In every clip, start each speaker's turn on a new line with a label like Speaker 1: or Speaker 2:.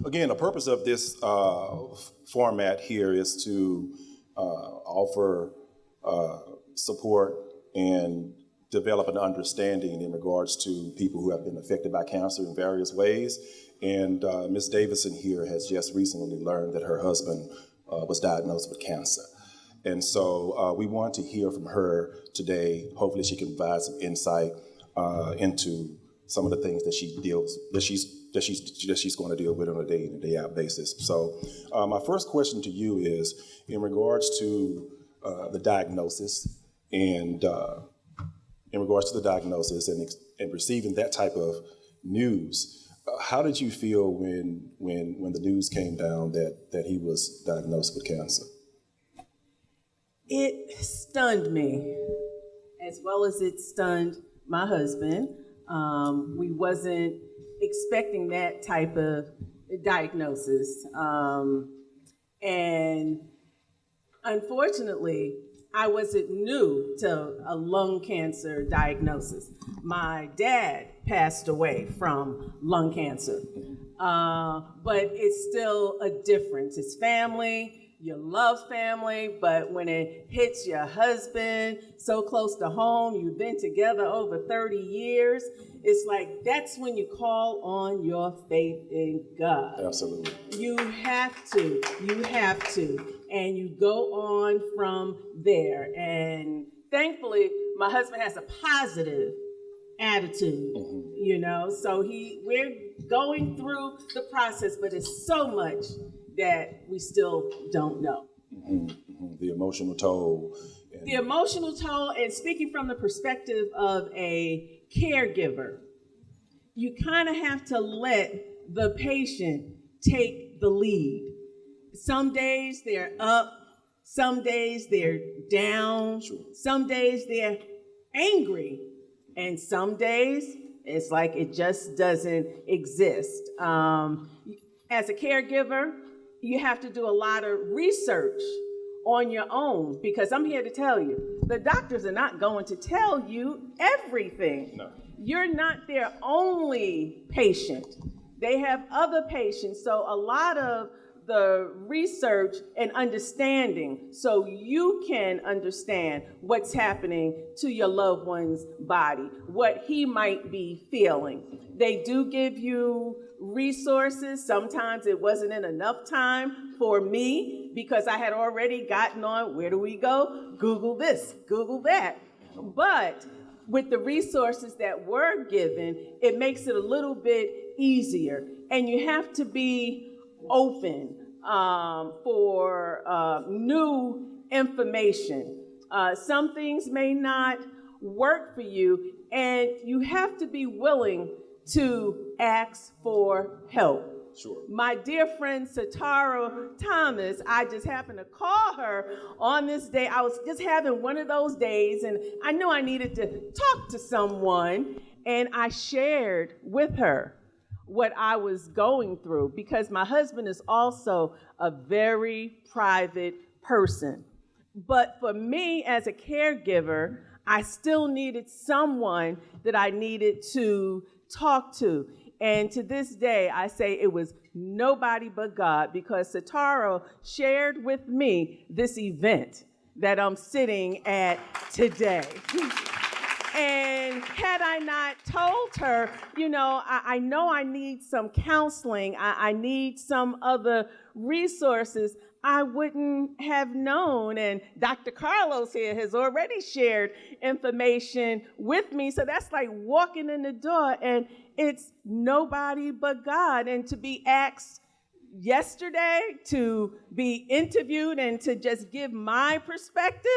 Speaker 1: Again, the purpose of this format here is to offer support and develop an understanding in regards to people who have been affected by cancer in various ways. And Ms. Davison here has just recently learned that her husband was diagnosed with cancer. And so we want to hear from her today. Hopefully she can provide some insight into some of the things that she's going to deal with on a day-in, day-out basis. So my first question to you is in regards to the diagnosis and and receiving that type of news. How did you feel when the news came down that he was diagnosed with cancer?
Speaker 2: It stunned me, as well as it stunned my husband. We wasn't expecting that type of diagnosis. And unfortunately, I wasn't new to a lung cancer diagnosis. My dad passed away from lung cancer, but it's still a difference. It's family. You love family, but when it hits your husband so close to home, you've been together over 30 years, it's like that's when you call on your faith in God.
Speaker 1: Absolutely.
Speaker 2: You have to, and you go on from there. And thankfully, my husband has a positive attitude, so we're going through the process, but it's so much that we still don't know.
Speaker 1: The emotional toll.
Speaker 2: The emotional toll, and speaking from the perspective of a caregiver, you kind of have to let the patient take the lead. Some days they're up, some days they're down, some days they're angry, and some days it's like it just doesn't exist. As a caregiver, you have to do a lot of research on your own, because I'm here to tell you, the doctors are not going to tell you everything.
Speaker 1: No.
Speaker 2: You're not their only patient. They have other patients, so a lot of the research and understanding so you can understand what's happening to your loved one's body, what he might be feeling. They do give you resources. Sometimes it wasn't enough time for me because I had already gotten on, where do we go? Google this, Google that. But with the resources that were given, it makes it a little bit easier. And you have to be open for new information. Some things may not work for you, and you have to be willing to ask for help.
Speaker 1: Sure.
Speaker 2: My dear friend Satara Thomas, I just happened to call her on this day. I was just having one of those days, and I knew I needed to talk to someone, and I shared with her what I was going through, because my husband is also a very private person. But for me as a caregiver, I still needed someone that I needed to talk to. And to this day, I say it was nobody but God, because Satara shared with me this event that I'm sitting at today. And had I not told her, I know I need some counseling, I need some other resources, I wouldn't have known. And Dr. Carlos here has already shared information with me. So that's like walking in the door, and it's nobody but God. And to be asked yesterday to be interviewed and to just give my perspective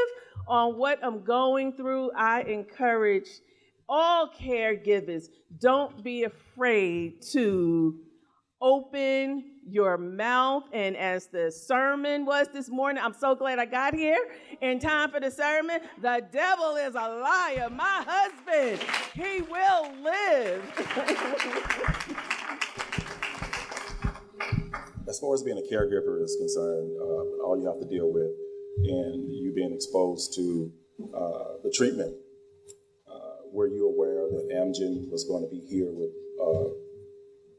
Speaker 2: on what I'm going through, I encourage all caregivers, don't be afraid to open your mouth. And as the sermon was this morning, I'm so glad I got here in time for the sermon. The devil is a liar. My husband, he will live.
Speaker 1: As far as being a caregiver is concerned, all you have to deal with and you being exposed to the treatment, were you aware that Amgen was going to be here with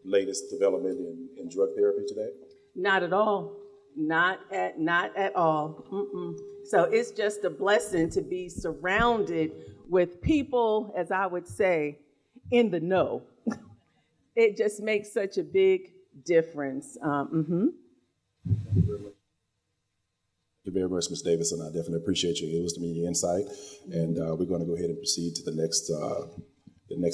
Speaker 1: latest development in drug therapy today?
Speaker 2: Not at all. Not at all. Mm-mm. So it's just a blessing to be surrounded with people, as I would say, in the know. It just makes such a big difference.
Speaker 1: Thank you very much, Ms. Davis, and I definitely appreciate your wisdom and your insight. And we're going to go ahead and proceed to the next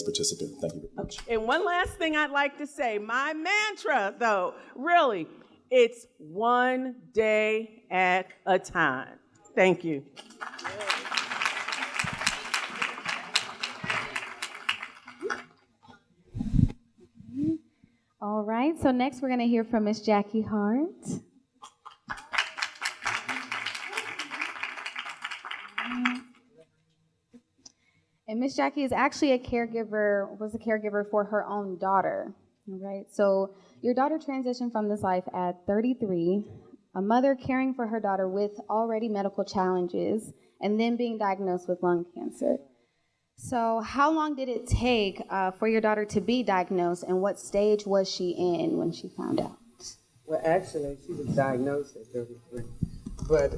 Speaker 1: participant. Thank you very much.
Speaker 2: And one last thing I'd like to say, my mantra, though, really, it's one day at a time. Thank you.
Speaker 3: All right, so next we're going to hear from Miss Jackie Hart. And Miss Jackie is actually was a caregiver for her own daughter, all right? So your daughter transitioned from this life at 33, a mother caring for her daughter with already medical challenges, and then being diagnosed with lung cancer. So how long did it take for your daughter to be diagnosed, and what stage was she in when she found out?
Speaker 4: Well, actually, she was diagnosed at 33. But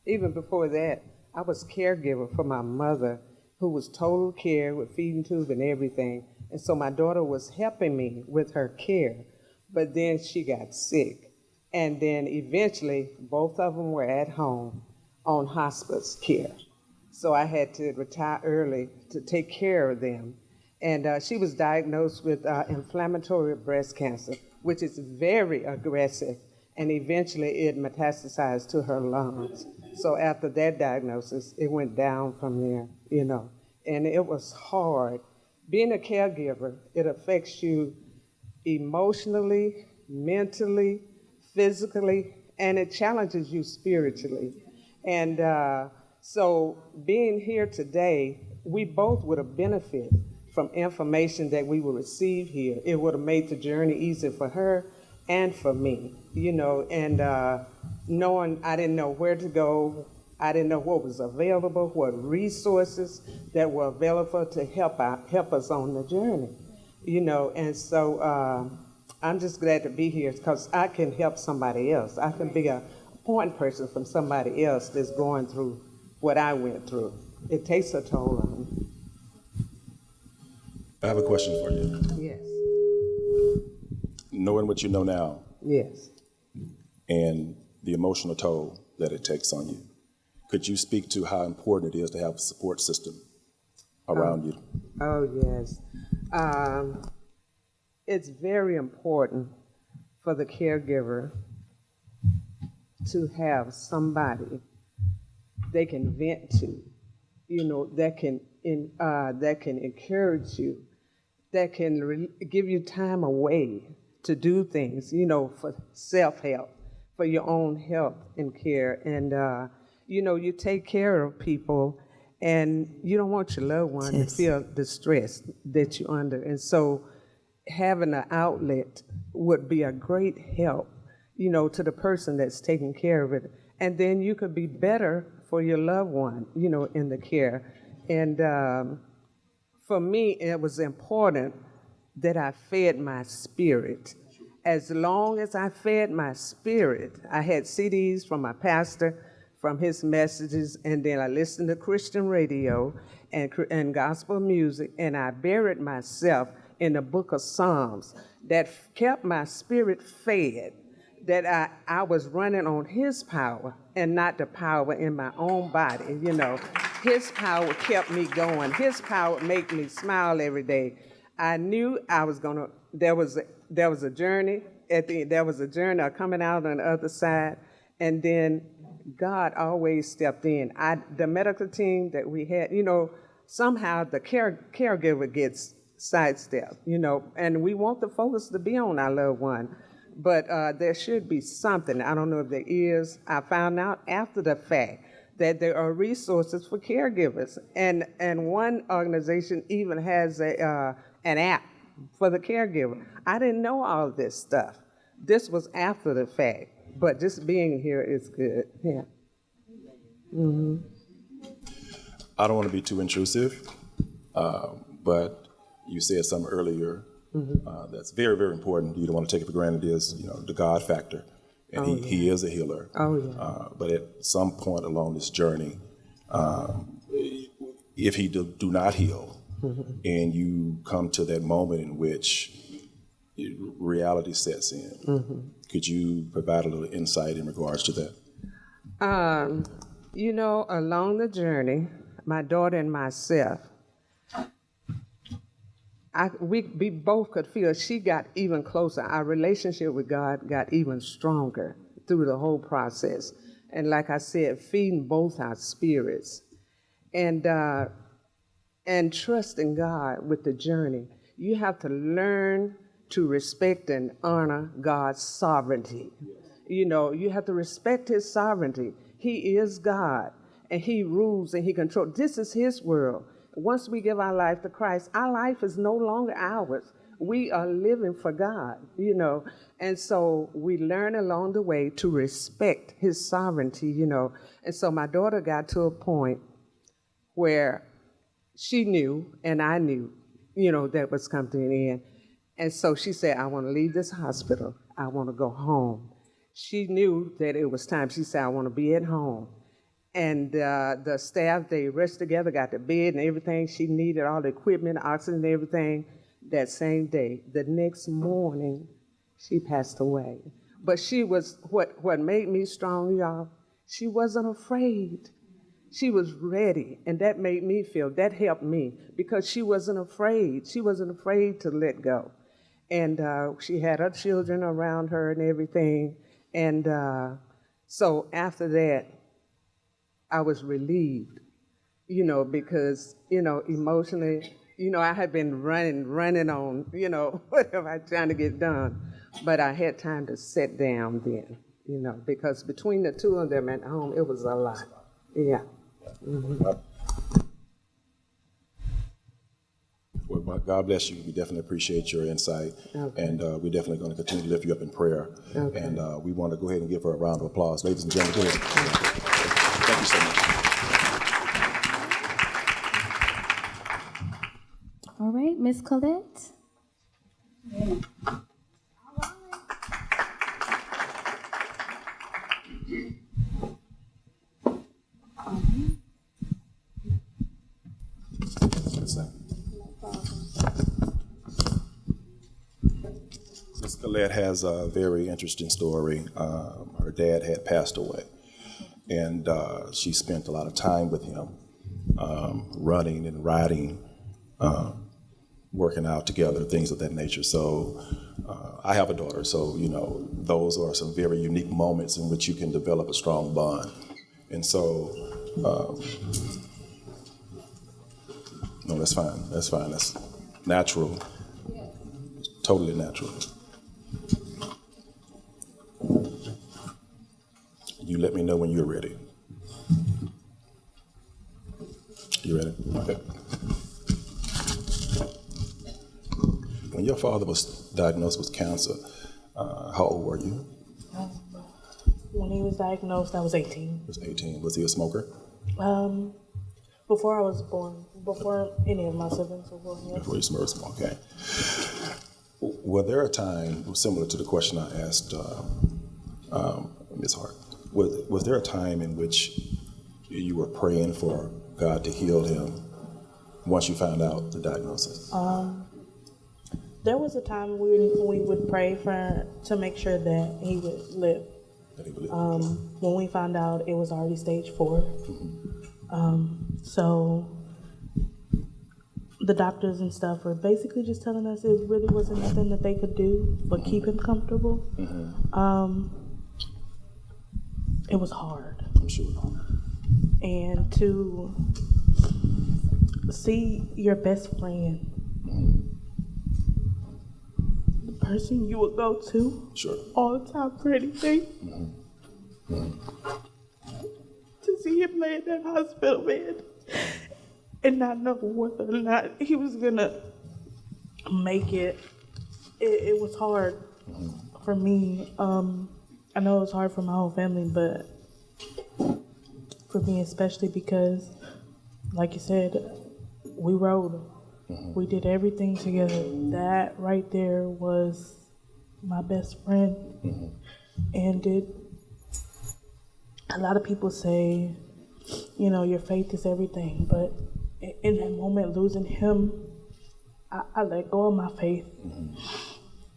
Speaker 4: even before that, I was caregiver for my mother, who was total care with feeding tube and everything. And so my daughter was helping me with her care. But then she got sick. And then eventually, both of them were at home on hospice care. So I had to retire early to take care of them. And she was diagnosed with inflammatory breast cancer, which is very aggressive. And eventually it metastasized to her lungs. So after that diagnosis, it went down from there, you know. And it was hard. Being a caregiver, it affects you emotionally, mentally, physically, and it challenges you spiritually. And so being here today, we both would have benefited from information that we will receive here. It would have made the journey easier for her and for me, you know, and knowing I didn't know where to go, I didn't know what was available, what resources that were available to help us on the journey, you know, and so I'm just glad to be here because I can help somebody else. I can be a point person from somebody else that's going through what I went through. It takes a toll on me.
Speaker 1: I have a question for you.
Speaker 4: Yes.
Speaker 1: Knowing what you know now
Speaker 4: Yes.
Speaker 1: and the emotional toll that it takes on you, could you speak to how important it is to have a support system around you?
Speaker 4: Oh, yes. It's very important for the caregiver to have somebody they can vent to, you know, that can encourage you, that can give you time away to do things, you know, for self-help, for your own health and care. And, you know, you take care of people and you don't want your loved one to feel the stress that you're under. And so having an outlet would be a great help, you know, to the person that's taking care of it. And then you could be better for your loved one, you know, in the care. And for me, it was important that I fed my spirit. As long as I fed my spirit, I had CDs from my pastor, from his messages, and then I listened to Christian radio and gospel music, and I buried myself in the book of Psalms that kept my spirit fed, that I was running on his power and not the power in my own body, you know. His power kept me going. His power made me smile every day. I knew I was gonna, there was a journey, there was a journey of coming out on the other side, and then God always stepped in. The medical team that we had, you know, somehow the caregiver gets sidestepped, you know, and we want the focus to be on our loved one, but there should be something. I don't know if there is. I found out after the fact that there are resources for caregivers, and one organization even has an app for the caregiver. I didn't know all this stuff. This was after the fact, but just being here is good. Yeah. Mm-hmm.
Speaker 1: I don't want to be too intrusive, but you said something earlier that's very, very important. You don't want to take it for granted is, the God factor. And he is a healer.
Speaker 4: Oh, yeah.
Speaker 1: But at some point along this journey, if he do not heal, and you come to that moment in which reality sets in, could you provide a little insight in regards to that?
Speaker 4: Along the journey, my daughter and myself, we both could feel she got even closer. Our relationship with God got even stronger through the whole process. And like I said, feeding both our spirits and trusting God with the journey. You have to learn to respect and honor God's sovereignty. You have to respect his sovereignty. He is God, and he rules and he controls. This is his world. Once we give our life to Christ, our life is no longer ours. We are living for God, And so we learn along the way to respect his sovereignty, And so my daughter got to a point where she knew, and I knew, that was coming to an end. And so she said, I want to leave this hospital. I want to go home. She knew that it was time. She said, I want to be at home. And the staff, they rushed together, got the bed and everything she needed, all the equipment, oxygen and everything, that same day. The next morning, she passed away. But she was, what made me strong, y'all, she wasn't afraid. She was ready, and that made me feel, that helped me, because she wasn't afraid. She wasn't afraid to let go. And she had her children around her and everything. And so after that, I was relieved, because, emotionally, I had been running on, whatever I was trying to get done. But I had time to sit down then, because between the two of them at home, it was a lot. Yeah. Mm-hmm.
Speaker 1: Well, God bless you. We definitely appreciate your insight.
Speaker 4: Okay.
Speaker 1: And we're definitely going to continue to lift you up in prayer.
Speaker 4: Okay.
Speaker 1: And we want to go ahead and give her a round of applause. Ladies and gentlemen, go ahead. Thank you so much.
Speaker 3: All right, Miss Colette.
Speaker 1: Ms. Colette has a very interesting story. Her dad had passed away, and she spent a lot of time with him, running and riding, working out together, things of that nature. So I have a daughter, so those are some very unique moments in which you can develop a strong bond. And so, no, that's fine. That's fine. That's natural. Totally natural. You let me know when you're ready. You ready? Okay. When your father was diagnosed with cancer, how old were you?
Speaker 5: When he was diagnosed, I was 18.
Speaker 1: He was 18. Was he a smoker?
Speaker 5: Before I was born, before any of my siblings were born, yes.
Speaker 1: Before you smoked, okay. Was there a time, similar to the question I asked Ms. Hart, was there a time in which you were praying for God to heal him once you found out the diagnosis?
Speaker 5: There was a time we would pray to make sure that he would live.
Speaker 1: That he would live.
Speaker 5: When we found out it was already stage 4. So the doctors and stuff were basically just telling us it really wasn't nothing that they could do but keep him comfortable. It was hard.
Speaker 1: I'm sure.
Speaker 5: And to see your best friend, the person you would go to
Speaker 1: Sure.
Speaker 5: all the time for anything, to see him lay in that hospital bed and not know whether or not he was gonna make it. It was hard for me. I know it was hard for my whole family, but for me especially because, like you said, we rode. We did everything together. That right there was my best friend. And a lot of people say, you know, your faith is everything. But in that moment, losing him, I let go of my faith.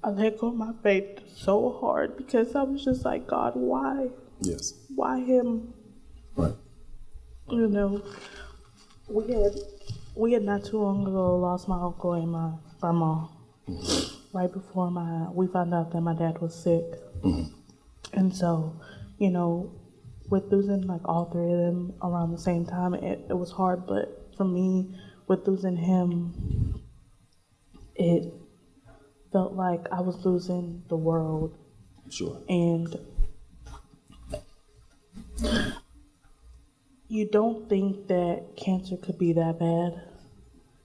Speaker 5: I let go of my faith so hard because I was just like, God, why?
Speaker 1: Yes.
Speaker 5: Why him?
Speaker 1: Right.
Speaker 5: You know, we had not too long ago lost my uncle and my grandma. Right before we found out that my dad was sick. And so, you know, with losing like all three of them around the same time, it was hard. But for me, with losing him, it felt like I was losing the world.
Speaker 1: Sure.
Speaker 5: And you don't think that cancer could be that bad.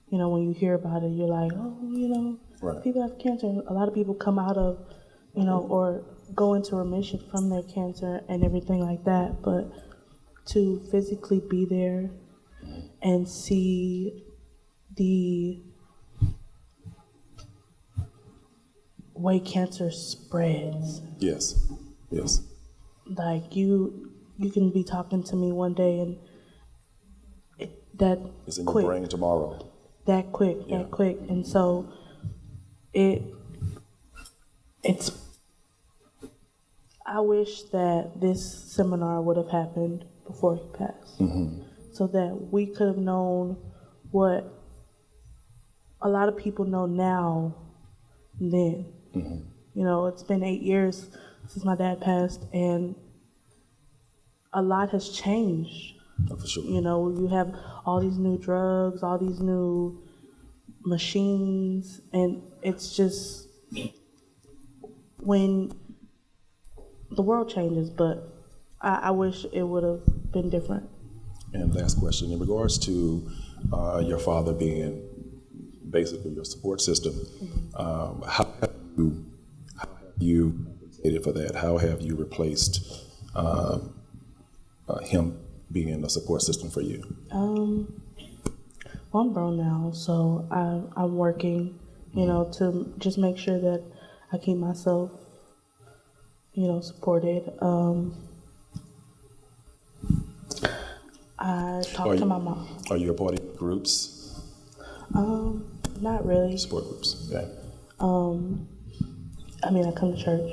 Speaker 5: You know, when you hear about it, you're like, oh, you know,
Speaker 1: Right.
Speaker 5: people have cancer. A lot of people come out of, you know, or go into remission from their cancer and everything like that. But to physically be there and see the way cancer spreads.
Speaker 1: Yes. Yes.
Speaker 5: Like you can be talking to me one day and
Speaker 1: It's in your brain tomorrow.
Speaker 5: that quick. And so it's I wish that this seminar would have happened before he passed, so that we could have known what a lot of people know now then. You know, it's been 8 years since my dad passed, and a lot has changed.
Speaker 1: For sure.
Speaker 5: You know, you have all these new drugs, all these new machines, and it's just when the world changes, but I wish it would have been different.
Speaker 1: And last question, in regards to your father being basically your support system, how have you compensated for that? How have you replaced him being a support system for you?
Speaker 5: Well, I'm grown now, so I'm working, you know, to just make sure that I keep myself, you know, supported. I talk to my mom.
Speaker 1: Are you a part of groups,
Speaker 5: Not really.
Speaker 1: support groups? Yeah.
Speaker 5: I mean, I come to church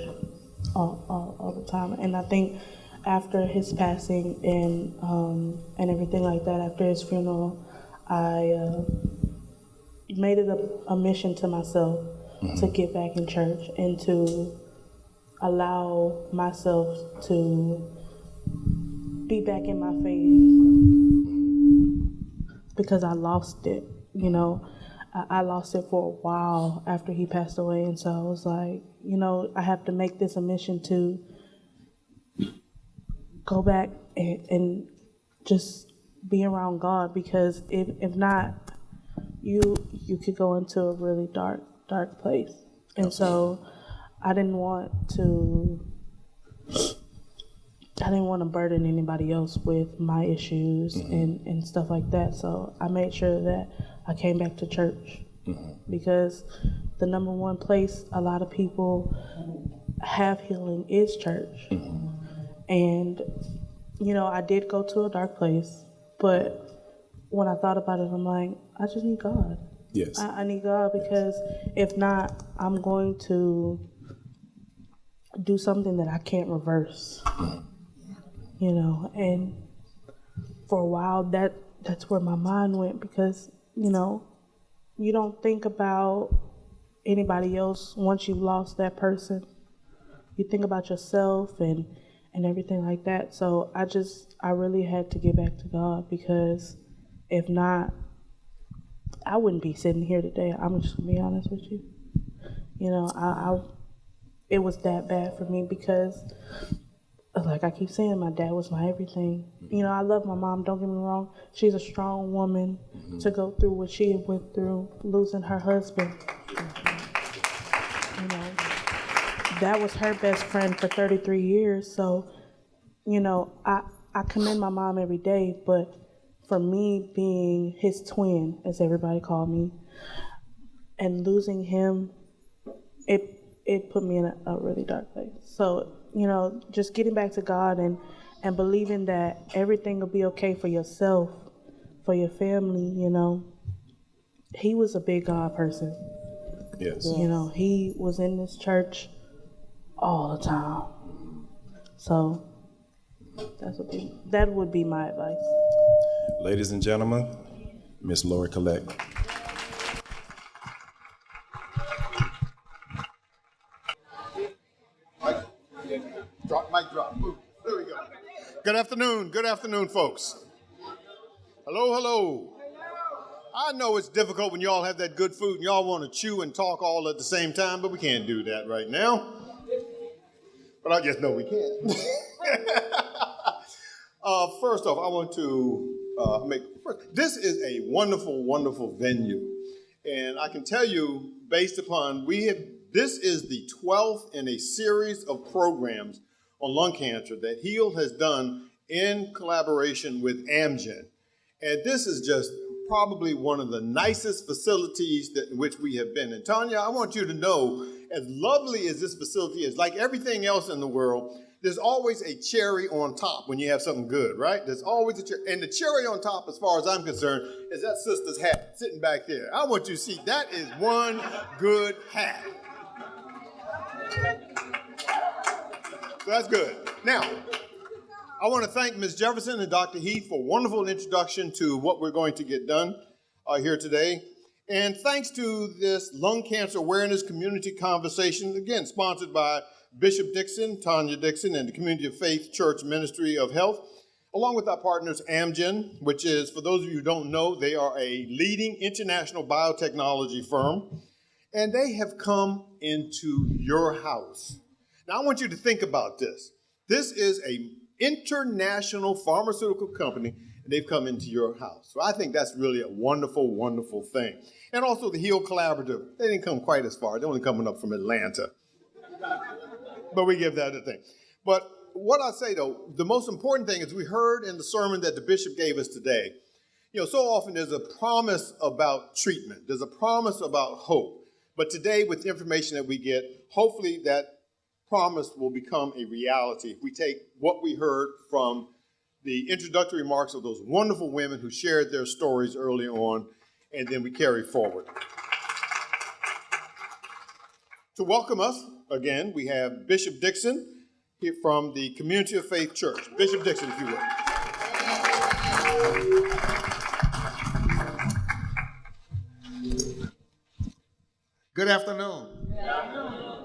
Speaker 5: all the time, and I think after his passing and everything like that, after his funeral, I made it a mission to myself to get back in church and to allow myself to be back in my faith, because I lost it, you know. I lost it for a while after he passed away, and so I was like, you know, I have to make this a mission to go back and just be around God, because if not, you could go into a really dark place. And so I didn't want to burden anybody else with my issues and stuff like that. So I made sure that I came back to church, because the number one place a lot of people have healing is church. And, you know, I did go to a dark place, but when I thought about it, I'm like, I just need God.
Speaker 1: Yes.
Speaker 5: I need God, because if not, I'm going to do something that I can't reverse. You know, and for a while that's where my mind went, because, you know, you don't think about anybody else once you've lost that person. You think about yourself and everything like that. So I really had to get back to God, because if not, I wouldn't be sitting here today. I'm just gonna be honest with you. You know, it was that bad for me, because like I keep saying, my dad was my everything. You know, I love my mom, don't get me wrong. She's a strong woman to go through what she went through, losing her husband. You know, that was her best friend for 33 years. So, you know, I commend my mom every day, but for me being his twin, as everybody called me, and losing him, it put me in a really dark place. So, just getting back to God and believing that everything will be okay for yourself, for your family, He was a big God person.
Speaker 1: Yes.
Speaker 5: He was in this church all the time. So that would be my advice.
Speaker 1: Ladies and gentlemen, Miss Lori Collette.
Speaker 6: Mic drop. Boom. There we go. Good afternoon, folks. Hello. I know it's difficult when y'all have that good food and y'all want to chew and talk all at the same time, but we can't do that right now. But I just know we can. First off, I want to this is a wonderful, wonderful venue. And I can tell you, based upon, this is the 12th in a series of programs on lung cancer that HEAL has done in collaboration with Amgen. And this is just probably one of the nicest facilities in which we have been. And Tanya, I want you to know, as lovely as this facility is, like everything else in the world, there's always a cherry on top when you have something good, right? There's always a cherry. And the cherry on top, as far as I'm concerned, is that sister's hat sitting back there. I want you to see that is one good hat. So that's good. Now, I want to thank Ms. Jefferson and Dr. Heath for a wonderful introduction to what we're going to get done here today. And thanks to this lung cancer awareness community conversation, again, sponsored by Bishop Dixon, Tanya Dixon, and the Community of Faith Church Ministry of Health, along with our partners Amgen, which is, for those of you who don't know, they are a leading international biotechnology firm, and they have come into your house. Now, I want you to think about this. This is an international pharmaceutical company, and they've come into your house. So I think that's really a wonderful, wonderful thing. And also the HEAL Collaborative. They didn't come quite as far. They're only coming up from Atlanta. But we give that a thing. But what I say, though, the most important thing is we heard in the sermon that the bishop gave us today, so often there's a promise about treatment. There's a promise about hope. But today, with the information that we get, hopefully that promise will become a reality if we take what we heard from the introductory remarks of those wonderful women who shared their stories early on, and then we carry forward. To welcome us, again, we have Bishop Dixon here from the Community of Faith Church. Bishop Dixon, if you will.
Speaker 7: Good afternoon.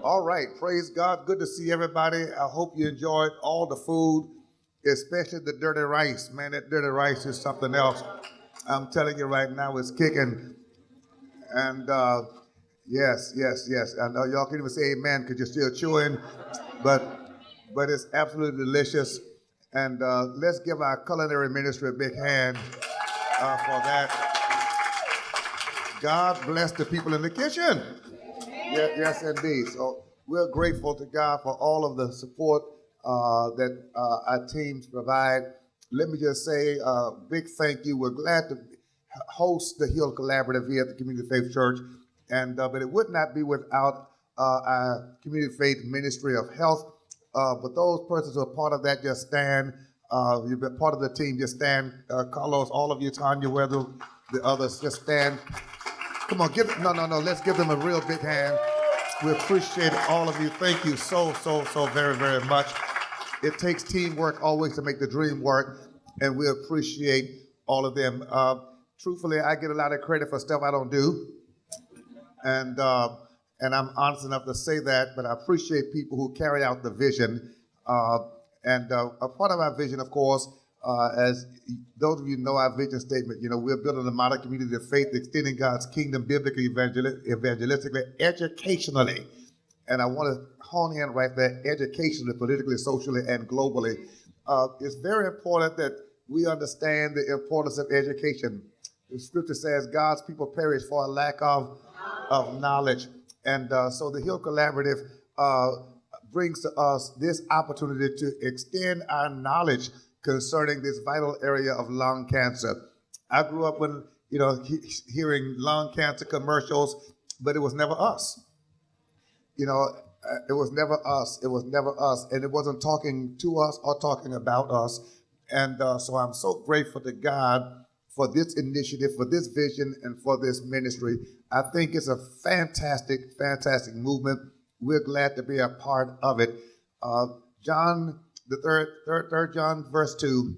Speaker 7: All right, praise God. Good to see everybody. I hope you enjoyed all the food, especially the dirty rice. Man, that dirty rice is something else. I'm telling you right now, it's kicking. And yes. I know y'all can't even say amen because you're still chewing, but it's absolutely delicious. And let's give our culinary ministry a big hand for that. God bless the people in the kitchen. Yes, indeed. So we're grateful to God for all of the support that our teams provide. Let me just say a big thank you. We're glad to host the HEAL Collaborative here at the Community Faith Church, and but it would not be without our Community Faith Ministry of Health. But those persons who are part of that, just stand. You've been part of the team, just stand. Carlos, all of you, Tanya, Weather, the others, just stand. Come on, let's give them a real big hand. We appreciate all of you. Thank you so very, very much. It takes teamwork always to make the dream work, and we appreciate all of them. Truthfully, I get a lot of credit for stuff I don't do, and I'm honest enough to say that, but I appreciate people who carry out the vision. And a part of our vision, of course, as those of you know our vision statement, we're building a model community of faith, extending God's kingdom biblically, evangelistically, educationally. And I want to hone in right there, educationally, politically, socially, and globally. It's very important that we understand the importance of education. The scripture says God's people perish for a lack of knowledge. And so the HEAL Collaborative brings to us this opportunity to extend our knowledge concerning this vital area of lung cancer. I grew up when, hearing lung cancer commercials, but it was never us. It was never us. It was never us. And it wasn't talking to us or talking about us. And so I'm so grateful to God for this initiative, for this vision, and for this ministry. I think it's a fantastic, fantastic movement. We're glad to be a part of it. John, the third John, verse 2,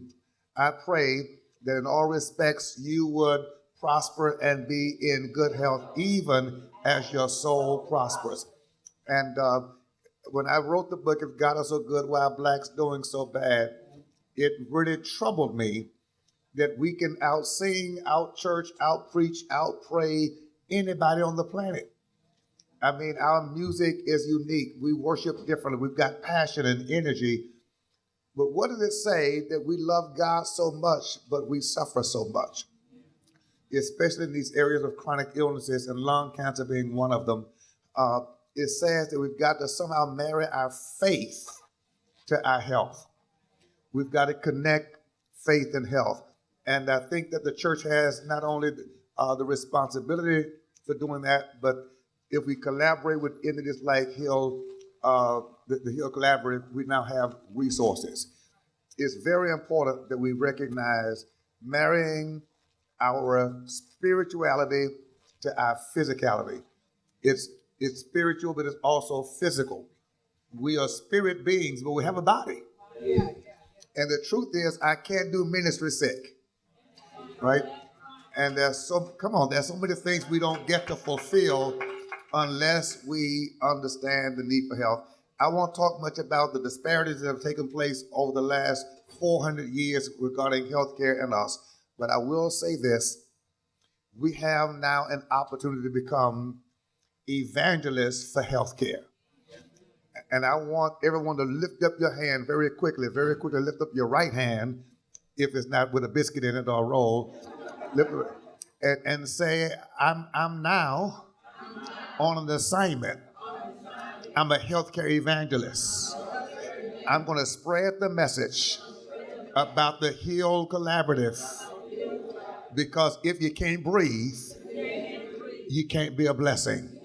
Speaker 7: I pray that in all respects you would prosper and be in good health, even as your soul prospers. And when I wrote the book, If God Is So Good, Why Blacks Doing So Bad, it really troubled me that we can out-sing, out-church, out-preach, out-pray anybody on the planet. I mean, our music is unique. We worship differently. We've got passion and energy. But what does it say that we love God so much, but we suffer so much? Especially in these areas of chronic illnesses, and lung cancer being one of them. It says that we've got to somehow marry our faith to our health. We've got to connect faith and health. And I think that the church has not only the responsibility for doing that, but if we collaborate with entities like Hill, the Hill Collaborative, we now have resources. It's very important that we recognize marrying our spirituality to our physicality. It's spiritual, but it's also physical. We are spirit beings, but we have a body. Yeah. And the truth is, I can't do ministry sick, right? And there's so many things we don't get to fulfill unless we understand the need for health. I won't talk much about the disparities that have taken place over the last 400 years regarding healthcare and us, but I will say this: we have now an opportunity to become evangelists for healthcare. And I want everyone to lift up your hand very quickly lift up your right hand, if it's not with a biscuit in it or a roll, and say, I'm now on an assignment. I'm a healthcare evangelist. I'm going to spread the message about the Heal Collaborative, because if you can't breathe, you can't be a blessing.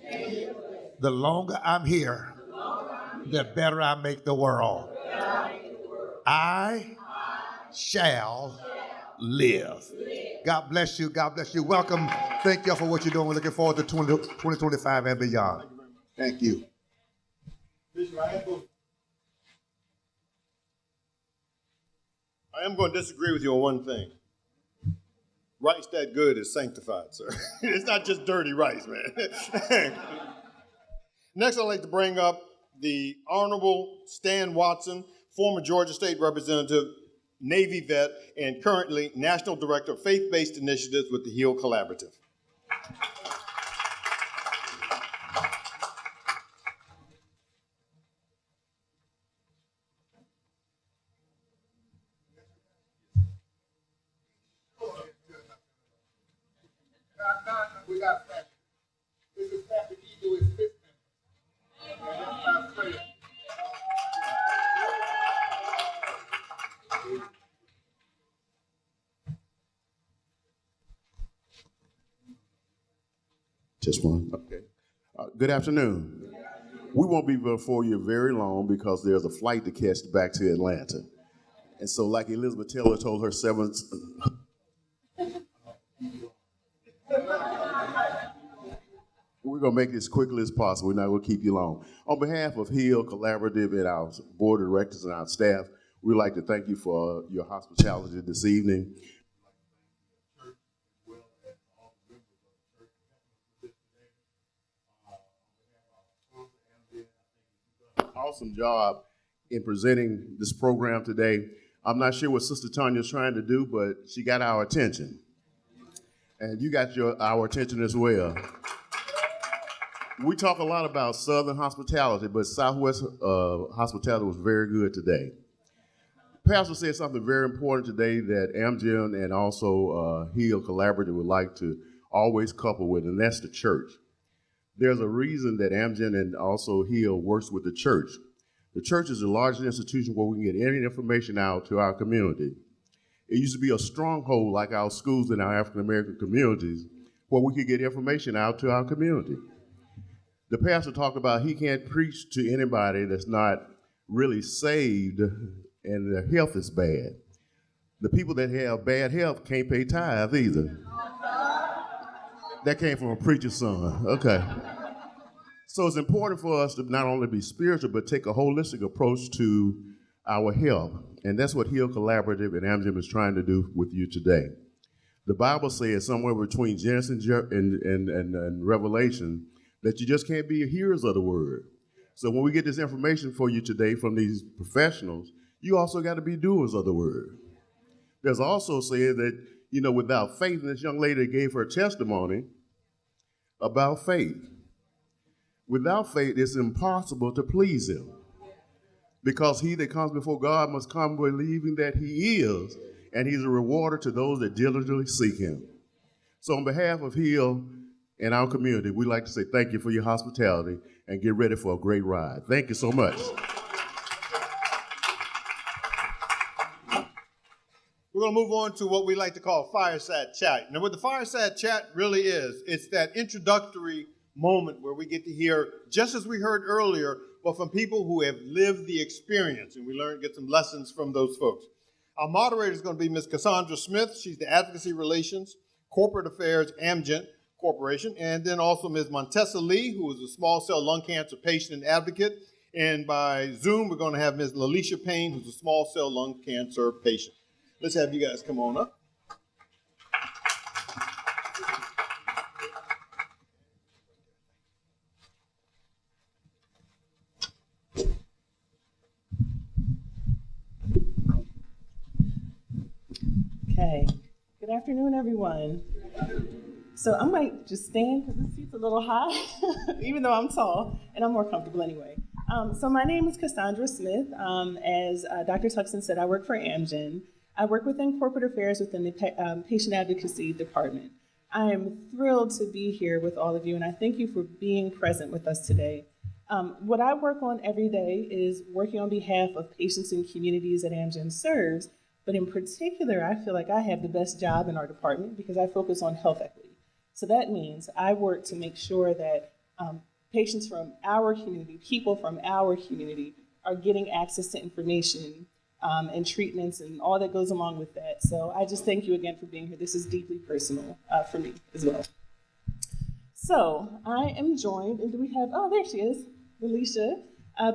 Speaker 7: The longer I'm here, the better I make the world. I shall live. God bless you. God bless you. Welcome. Thank you for what you're doing. We're looking forward to 2025 and beyond. Thank you.
Speaker 6: I am going to disagree with you on one thing. Rice that good is sanctified, sir. It's not just dirty rice, man. Next, I'd like to bring up the Honorable Stan Watson, former Georgia State Representative, Navy vet, and currently National Director of Faith-Based Initiatives with the Heal Collaborative.
Speaker 7: We got that. This is Pastor Edo is Fitman.
Speaker 8: Just one. Okay. Good afternoon. We won't be before you very long because there's a flight to catch back to Atlanta. And so like Elizabeth Taylor told her seventh, we're going to make this as quickly as possible. We're not going to keep you long. On behalf of Heal Collaborative and our board of directors and our staff, we'd like to thank you for your hospitality this evening. Awesome job in presenting this program today. I'm not sure what Sister Tanya's trying to do, but she got our attention. And you got our attention as well. We talk a lot about Southern hospitality, but Southwest hospitality was very good today. Pastor said something very important today that Amgen and also Heal Collaborative would like to always couple with, and that's the church. There's a reason that Amgen and also Heal works with the church. The church is the largest institution where we can get any information out to our community. It used to be a stronghold like our schools in our African American communities where we could get information out to our community. The pastor talked about he can't preach to anybody that's not really saved and their health is bad. The people that have bad health can't pay tithe either. That came from a preacher's son. Okay. So it's important for us to not only be spiritual, but take a holistic approach to our health. And that's what Heal Collaborative and Amgen is trying to do with you today. The Bible says somewhere between Genesis and Revelation that you just can't be hearers of the word. So when we get this information for you today from these professionals, you also got to be doers of the word. There's also said that, without faith, and this young lady gave her testimony about faith. Without faith, it's impossible to please him. Because he that comes before God must come believing that he is, and he's a rewarder to those that diligently seek him. So on behalf of Heal and our community, we'd like to say thank you for your hospitality and get ready for a great ride. Thank you so much.
Speaker 6: We're going to move on to what we like to call fireside chat. Now, what the fireside chat really is, it's that introductory moment where we get to hear, just as we heard earlier, but from people who have lived the experience, and we get some lessons from those folks. Our moderator is going to be Ms. Cassandra Smith. She's the Advocacy Relations, Corporate Affairs, Amgen Corporation, and then also Ms. Montessa Lee, who is a small cell lung cancer patient and advocate. And by Zoom, we're going to have Ms. Lalisha Payne, who's a small cell lung cancer patient. Let's have you guys come on up.
Speaker 5: Okay. Good afternoon, everyone. So I might just stand because this seat's a little high, even though I'm tall, and I'm more comfortable anyway. So my name is Cassandra Smith. As Dr. Tuckson said, I work for Amgen. I work within corporate affairs within the patient advocacy department. I am thrilled to be here with all of you, and I thank you for being present with us today. What I work on every day is working on behalf of patients and communities that Amgen serves, but in particular, I feel like I have the best job in our department because I focus on health equity. So that means I work to make sure that patients from our community, people from our community, are getting access to information and treatments and all that goes along with that. So I just thank you again for being here. This is deeply personal for me as well. So I am joined, and do we have, there she is, Lalisha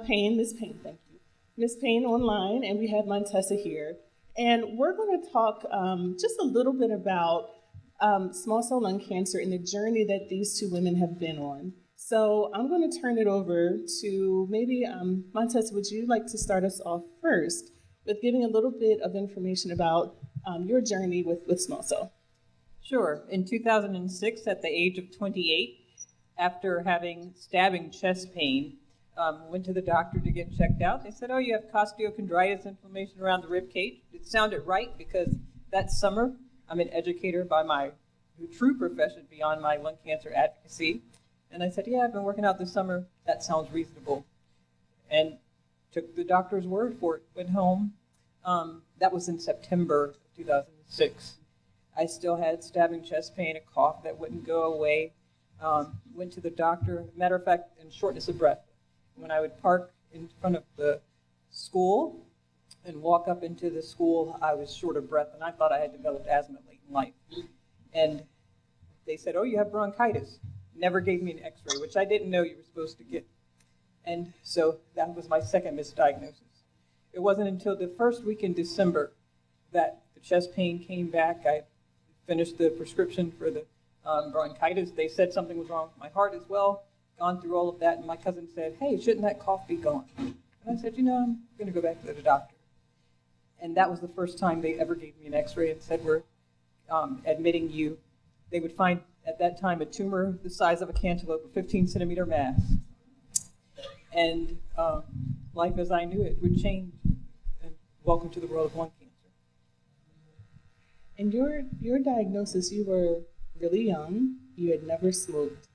Speaker 5: Payne, Ms. Payne, thank you. Ms. Payne online, and we have Montessa here. And we're going to talk just a little bit about small cell lung cancer and the journey that these two women have been on. So I'm going to turn it over to maybe, Montessa, would you like to start us off first with giving a little bit of information about your journey with small cell?
Speaker 9: Sure. In 2006, at the age of 28, after having stabbing chest pain, went to the doctor to get checked out. They said, oh, you have costochondritis, inflammation around the rib cage. It sounded right because that summer, I'm an educator by my true profession beyond my lung cancer advocacy. And I said, yeah, I've been working out this summer. That sounds reasonable. And took the doctor's word for it, went home. That was in September of 2006. I still had stabbing chest pain, a cough that wouldn't go away. Went to the doctor, matter of fact, and shortness of breath. When I would park in front of the school and walk up into the school, I was short of breath, and I thought I had developed asthma late in life. And they said, oh, you have bronchitis. Never gave me an x-ray, which I didn't know you were supposed to get. And so that was my second misdiagnosis. It wasn't until the first week in December that the chest pain came back. I finished the prescription for the bronchitis. They said something was wrong with my heart as well. Gone through all of that, and my cousin said, hey, shouldn't that cough be gone? And I said, I'm going to go back to the doctor. And that was the first time they ever gave me an x-ray and said, we're admitting you. They would find, at that time, a tumor the size of a cantaloupe, a 15-centimeter mass. And life as I knew it would change. And welcome to the world of lung cancer.
Speaker 5: And your diagnosis, you were really young. You had never smoked.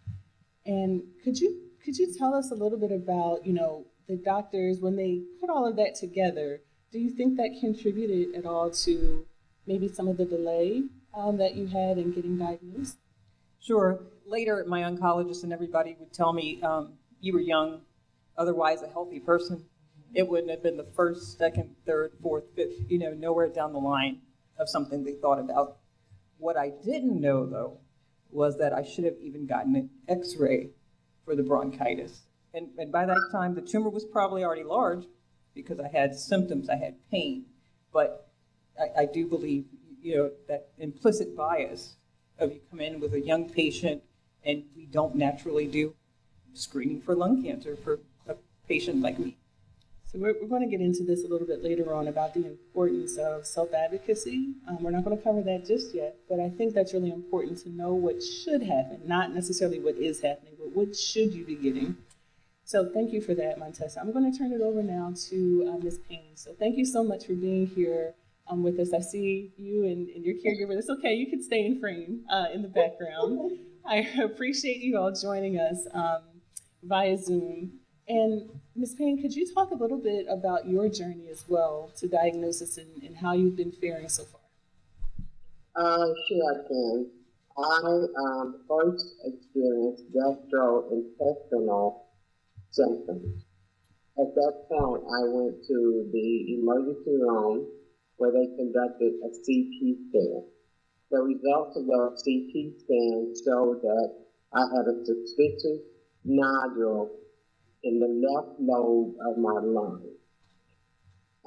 Speaker 5: And could you tell us a little bit about, the doctors, when they put all of that together, do you think that contributed at all to, maybe some of the delay that you had in getting diagnosed?
Speaker 9: Sure. Later, my oncologist and everybody would tell me, you were young, otherwise a healthy person. It wouldn't have been the first, second, third, fourth, fifth, nowhere down the line of something they thought about. What I didn't know, though, was that I should have even gotten an x-ray for the bronchitis. And by that time, the tumor was probably already large because I had symptoms, I had pain. But I do believe, that implicit bias of you come in with a young patient and we don't naturally do screening for lung cancer for a patient like me.
Speaker 5: So we're going to get into this a little bit later on about the importance of self-advocacy. We're not going to cover that just yet, but I think that's really important to know what should happen, not necessarily what is happening, but what should you be getting. So thank you for that, Montessa. I'm going to turn it over now to Ms. Payne. So thank you so much for being here with us. I see you and your caregiver. It's okay, you can stay in frame in the background. I appreciate you all joining us via Zoom. And Ms. Payne, could you talk a little bit about your journey as well to diagnosis and how you've been faring so far?
Speaker 10: Sure I can. I first experienced gastrointestinal symptoms. At that point, I went to the emergency room where they conducted a CT scan. The results of the CT scan showed that I had a suspicious nodule in the left lobe of my lung.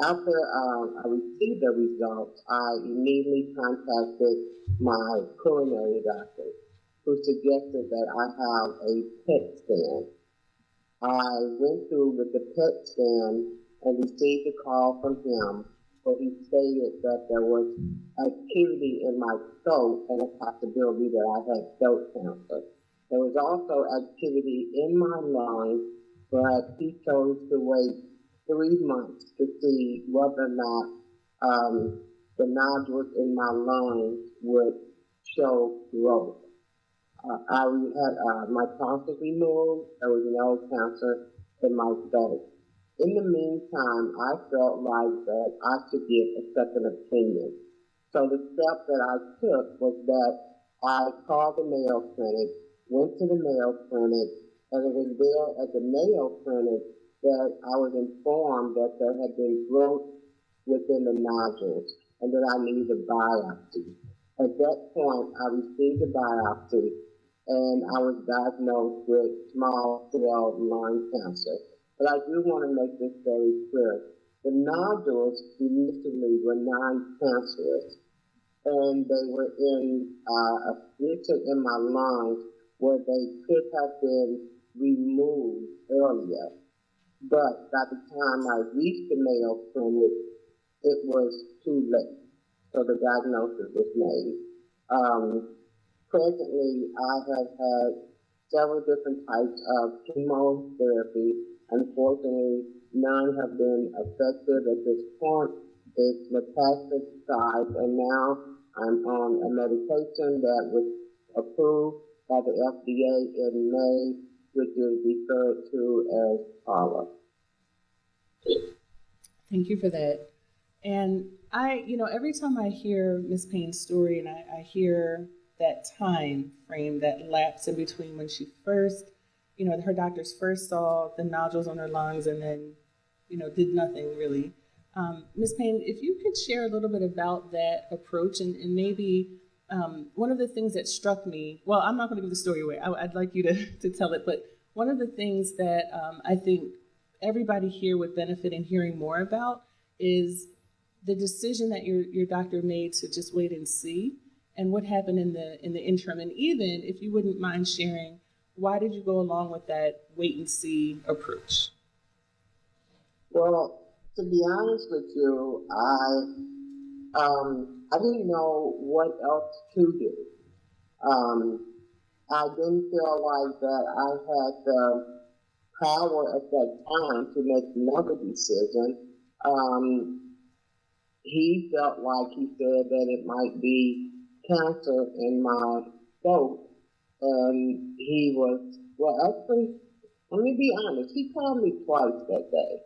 Speaker 10: After I received the results, I immediately contacted my coronary doctor, who suggested that I have a PET scan. I went through with the PET scan and received a call from him where he stated that there was activity in my throat and a possibility that I had throat cancer. There was also activity in my lungs, but he chose to wait 3 months to see whether or not the nodules in my lungs would show growth. I had my tonsils removed. There was no cancer in my throat. In the meantime, I felt like that I should get a second opinion. So the step that I took was that I called the Mayo Clinic, went to the Mayo Clinic, and it was there at the Mayo Clinic that I was informed that there had been growth within the nodules and that I needed a biopsy. At that point, I received a biopsy and I was diagnosed with small cell lung cancer. But I do want to make this very clear. The nodules initially were non-cancerous, and they were in a region in my lungs where they could have been removed earlier. But by the time I reached the Mayo Clinic, it was too late. So the diagnosis was made. Presently, I have had several different types of chemotherapy. Unfortunately, none have been effective at this point. It's metastasized, and now I'm on a medication that was approved by the FDA in May, which is referred to as Pala.
Speaker 5: Thank you for that. And every time I hear Ms. Payne's story and I hear that time frame that lapse in between when she first, her doctors first saw the nodules on her lungs and then, did nothing really. Ms. Payne, if you could share a little bit about that approach and maybe one of the things that struck me, well, I'm not going to give the story away. I'd like you to tell it, but one of the things that I think everybody here would benefit in hearing more about is the decision that your doctor made to just wait and see, and what happened in the interim. And even if you wouldn't mind sharing, why did you go along with that wait and see approach?
Speaker 10: Well, to be honest with you, I didn't know what else to do. I didn't feel like that I had the power at that time to make another decision. He felt like he said that it might be cancer in my throat, and he was, well, actually, let me be honest, he called me twice that day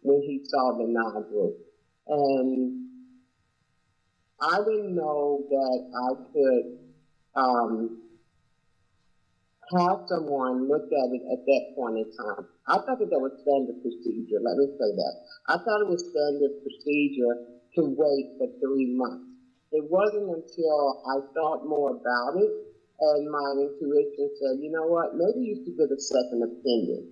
Speaker 10: when he saw the nodule. And I didn't know that I could have someone look at it at that point in time. I thought that was standard procedure. Let me say that. I thought it was standard procedure to wait for 3 months. It wasn't until I thought more about it and my intuition said, you know what, maybe you should get a second opinion.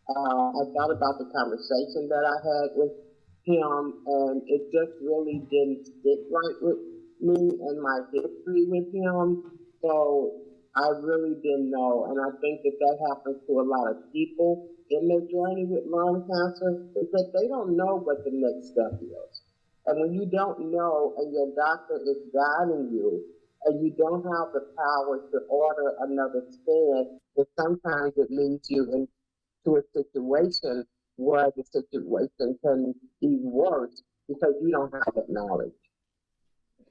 Speaker 10: I thought about the conversation that I had with him, and it just really didn't sit right with me and my history with him. So I really didn't know, and I think that that happens to a lot of people in their journey with lung cancer, is that they don't know what the next step is. And when you don't know and your doctor is guiding you and you don't have the power to order another scan, then sometimes it leads you into a situation where the situation can be worse because you don't have that knowledge.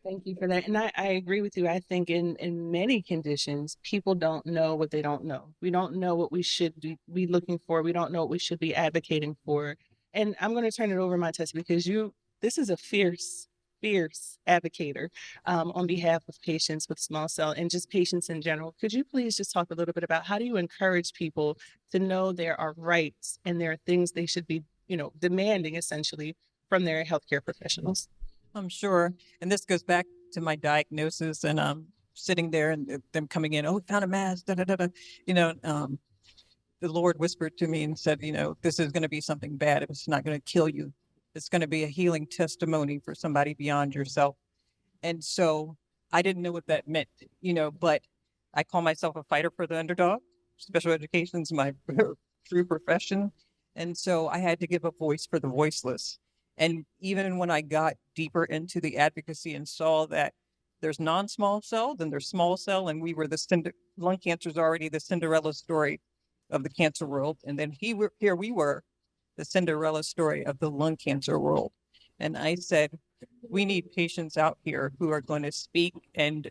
Speaker 11: Thank you for that. And I agree with you. I think in many conditions, people don't know what they don't know. We don't know what we should be looking for. We don't know what we should be advocating for. And I'm going to turn it over, Montessa, because this is a fierce advocator on behalf of patients with small cell and just patients in general. Could you please just talk a little bit about how do you encourage people to know there are rights and there are things they should be, demanding essentially from their healthcare professionals?
Speaker 9: I'm sure. And this goes back to my diagnosis and sitting there and them coming in, oh, we found a mass, da, da, da, da. The Lord whispered to me and said, this is going to be something bad. It's not going to kill you. It's going to be a healing testimony for somebody beyond yourself. And so I didn't know what that meant, but I call myself a fighter for the underdog. Special education is my true profession. And so I had to give a voice for the voiceless. And even when I got deeper into the advocacy and saw that there's non-small cell, then there's small cell, and we were lung cancer is already the Cinderella story of the cancer world. And then here we were, the Cinderella story of the lung cancer world. And I said, we need patients out here who are going to speak, and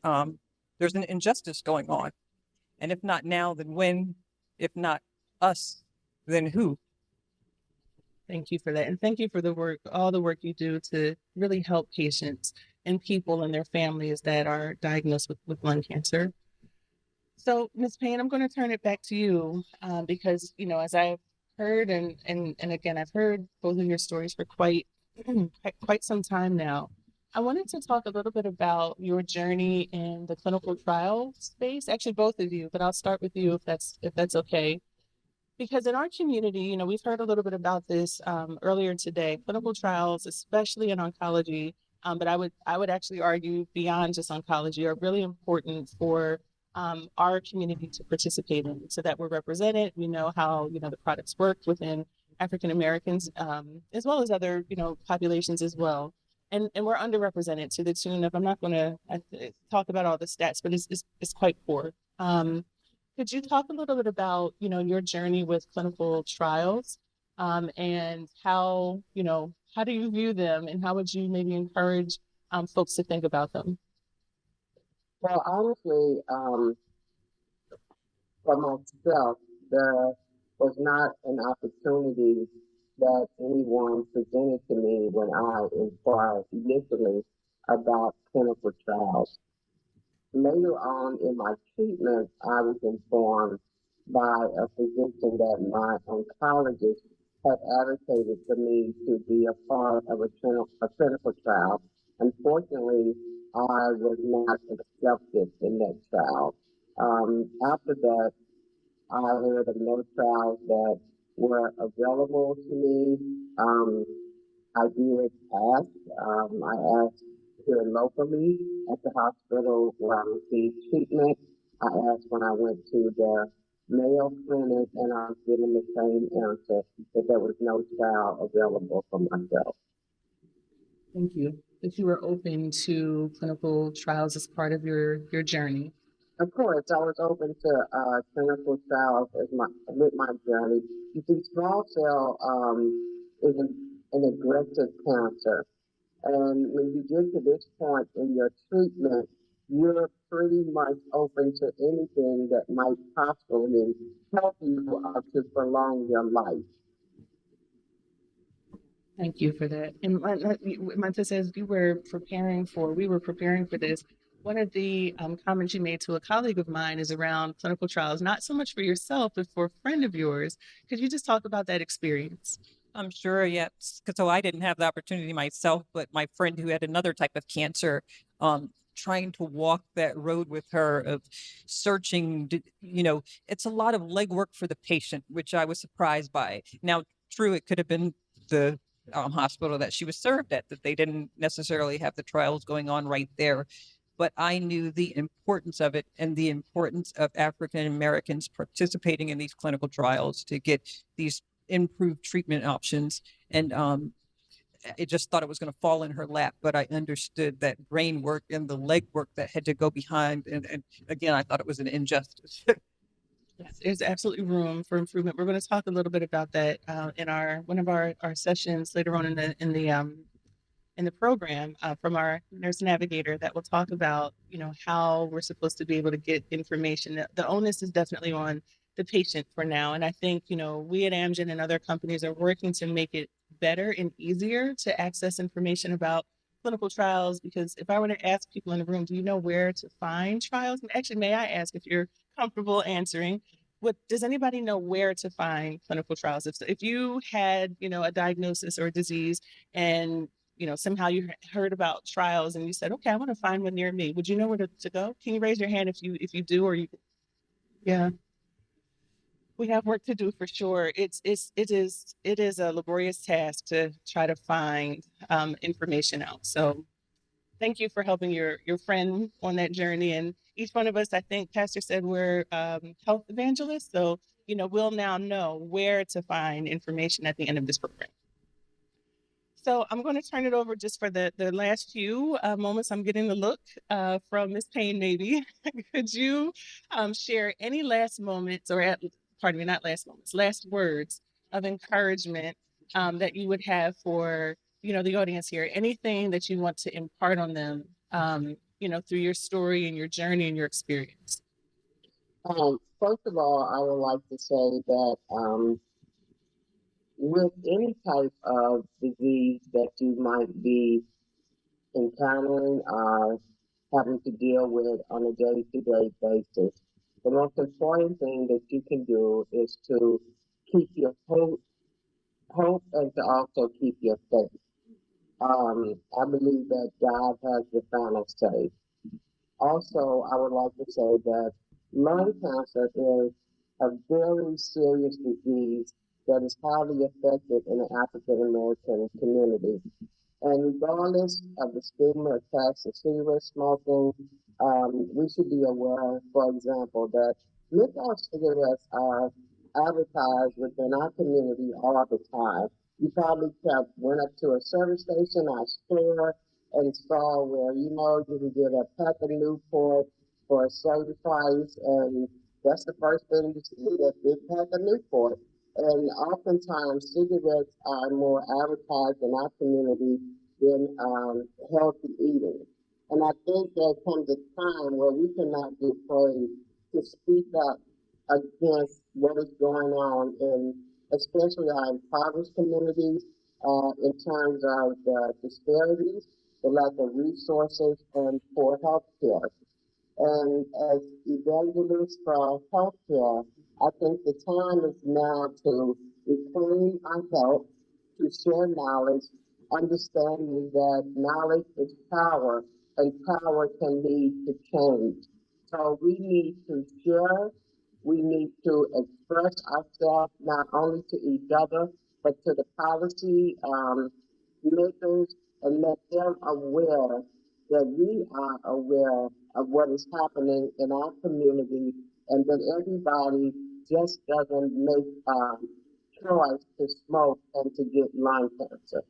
Speaker 9: there's an injustice going on. And if not now, then when? If not us, then who?
Speaker 11: Thank you for that. And thank you for all the work you do to really help patients and people and their families that are diagnosed with lung cancer. So, Ms. Payne, I'm going to turn it back to you because, as I've heard, and again, I've heard both of your stories for quite some time now. I wanted to talk a little bit about your journey in the clinical trial space, actually both of you, but I'll start with you if that's okay. Because in our community, we've heard a little bit about this earlier today. Clinical trials, especially in oncology, but I would actually argue beyond just oncology, are really important for our community to participate in, so that we're represented. We know how the products work within African Americans, as well as other populations as well. And we're underrepresented to the tune of, I'm not going to talk about all the stats, but it's quite poor. Could you talk a little bit about, your journey with clinical trials and how do you view them, and how would you maybe encourage folks to think about them?
Speaker 10: Well, honestly, for myself, there was not an opportunity that anyone presented to me when I inquired initially about clinical trials. Later on in my treatment, I was informed by a physician that my oncologist had advocated for me to be a part of a clinical trial. Unfortunately, I was not accepted in that trial. After that, I heard of no trials that were available to me. I did ask. I asked here locally at the hospital where I received treatment. I asked when I went to the Mayo Clinic, and I was given the same answer, that there was no trial available for myself.
Speaker 11: Thank you. That you were open to clinical trials as part of your journey.
Speaker 10: Of course, I was open to clinical trials with my journey. You see, small cell is an aggressive cancer. And when you get to this point in your treatment, you're pretty much open to anything that might possibly help you to prolong your life.
Speaker 11: Thank you for that. And Montessa, as we were preparing for this, one of the comments you made to a colleague of mine is around clinical trials, not so much for yourself, but for a friend of yours. Could you just talk about that experience?
Speaker 12: I'm sure, yes. 'Cause so I didn't have the opportunity myself, but my friend who had another type of cancer, trying to walk that road with her of searching, it's a lot of legwork for the patient, which I was surprised by. Now, true, it could have been the hospital that she was served at, that they didn't necessarily have the trials going on right there. But I knew the importance of it and the importance of African Americans participating in these clinical trials to get these improved treatment options. And I just thought it was going to fall in her lap, but I understood that brain work and the leg work that had to go behind. And again, I thought it was an injustice.
Speaker 11: Yes, there's absolutely room for improvement. We're going to talk a little bit about that in one of our sessions later on in the program from our nurse navigator that will talk about how we're supposed to be able to get information. The onus is definitely on the patient for now, and I think we at Amgen and other companies are working to make it better and easier to access information about clinical trials. Because if I were to ask people in the room, do you know where to find trials? Actually, may I ask, if you're comfortable answering, does anybody know where to find clinical trials? If you had a diagnosis or a disease and somehow you heard about trials and you said, okay, I want to find one near me, would you know where to go? Can you raise your hand if you do, or yeah. We have work to do for sure. It is a laborious task to try to find information out. So thank you for helping your friend on that journey. And each one of us, I think Pastor said, we're health evangelists. So, we'll now know where to find information at the end of this program. So I'm going to turn it over just for the last few moments. I'm getting the look from Ms. Payne, maybe. Could you share any last moments, or not last moments, last words of encouragement that you would have for, the audience here? Anything that you want to impart on them, through your story and your journey and your experience?
Speaker 10: First of all, I would like to say that with any type of disease that you might be encountering or having to deal with on a day-to-day basis, the most important thing that you can do is to keep your hope and to also keep your faith. I believe that God has the final say. Also, I would like to say that lung cancer is a very serious disease that is highly effective in the African American community. And regardless of the stigma attached to cigarette smoking, we should be aware, for example, that menthol cigarettes are advertised within our community all the time. You probably went up to a service station or a store and saw where, you can get a pack of Newport for a certain price, and that's the first thing you see, that big pack of Newport. And oftentimes, cigarettes are more advertised in our community than healthy eating. And I think there comes a time where we cannot be afraid to speak up against what is going on in, especially our impoverished communities, in terms of the disparities, the lack of resources, and poor health care. And as evangelists for healthcare, I think the time is now to reclaim our health, to share knowledge, understanding that knowledge is power, and power can lead to change. So we need to share, we need to express ourselves not only to each other, but to the policy makers, and make them aware that we are aware of what is happening in our community, and that everybody just doesn't make choice to smoke and to get lung cancer.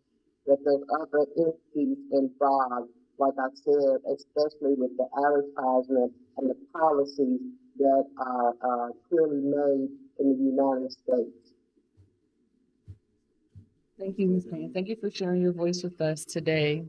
Speaker 10: That there's other entities involved, like I said, especially with the advertisement and the policies that are clearly made in the United States.
Speaker 11: Thank you, Ms. Payne. Thank you for sharing your voice with us today.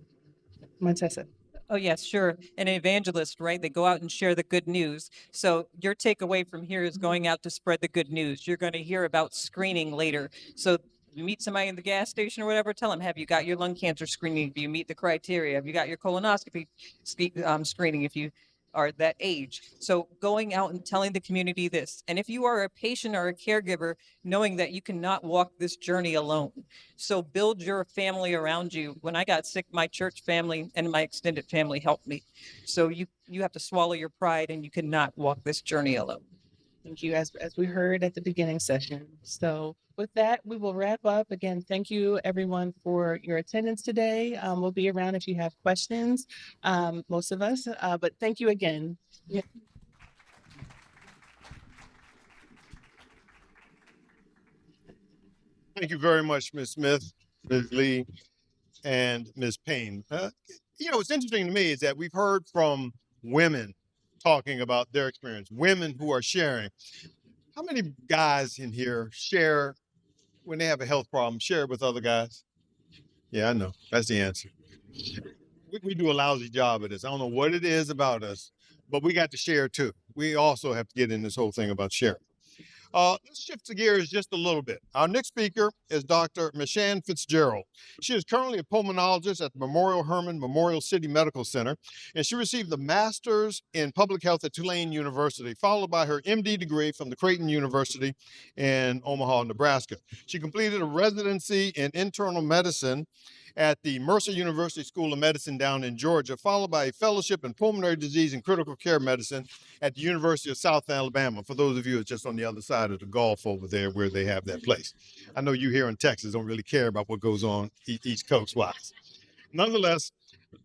Speaker 11: Montessa.
Speaker 12: Oh, yes, sure. An evangelist, right? They go out and share the good news. So your takeaway from here is going out to spread the good news. You're going to hear about screening later. So If you meet somebody in the gas station or whatever, tell them, have you got your lung cancer screening? If you meet the criteria, have you got your colonoscopy screening if you are that age? So going out and telling the community this. And if you are a patient or a caregiver, knowing that you cannot walk this journey alone. So build your family around you. When I got sick, my church family and my extended family helped me. So you have to swallow your pride, and you cannot walk this journey alone.
Speaker 11: Thank you, as we heard at the beginning session. So with that, we will wrap up. Again, thank you everyone for your attendance today. We'll be around if you have questions, most of us, but thank you again. Yeah.
Speaker 6: Thank you very much, Ms. Smith, Ms. Lee, and Ms. Payne. What's interesting to me is that we've heard from women talking about their experience, women who are sharing. How many guys in here share when they have a health problem, share it with other guys? Yeah, I know. That's the answer. We do a lousy job at this. I don't know what it is about us, but we got to share too. We also have to get in this whole thing about sharing. Let's shift the gears just a little bit. Our next speaker is Dr. Meshan Fitzgerald. She is currently a pulmonologist at the Memorial Hermann Memorial City Medical Center, and she received the Master's in Public Health at Tulane University, followed by her MD degree from the Creighton University in Omaha, Nebraska. She completed a residency in internal medicine at the Mercer University School of Medicine down in Georgia, followed by a fellowship in pulmonary disease and critical care medicine at the University of South Alabama. For those of you who's just on the other side of the Gulf over there where they have that place. I know you here in Texas don't really care about what goes on East Coast-wise. Nonetheless,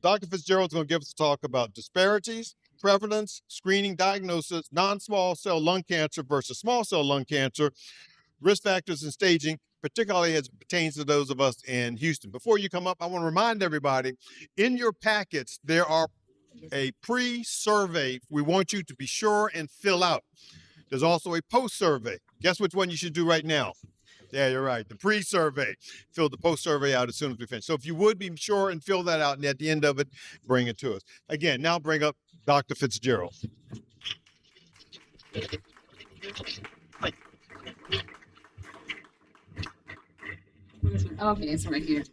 Speaker 6: Dr. Fitzgerald's going to give us a talk about disparities, prevalence, screening, diagnosis, non-small cell lung cancer versus small cell lung cancer, risk factors and staging, particularly as it pertains to those of us in Houston. Before you come up, I want to remind everybody, in your packets, there are a pre-survey we want you to be sure and fill out. There's also a post-survey. Guess which one you should do right now? Yeah, you're right. The pre-survey. Fill the post-survey out as soon as we finish. So if you would be sure and fill that out, and at the end of it, bring it to us. Again, now bring up Dr. Fitzgerald.
Speaker 13: Okay, it's right here.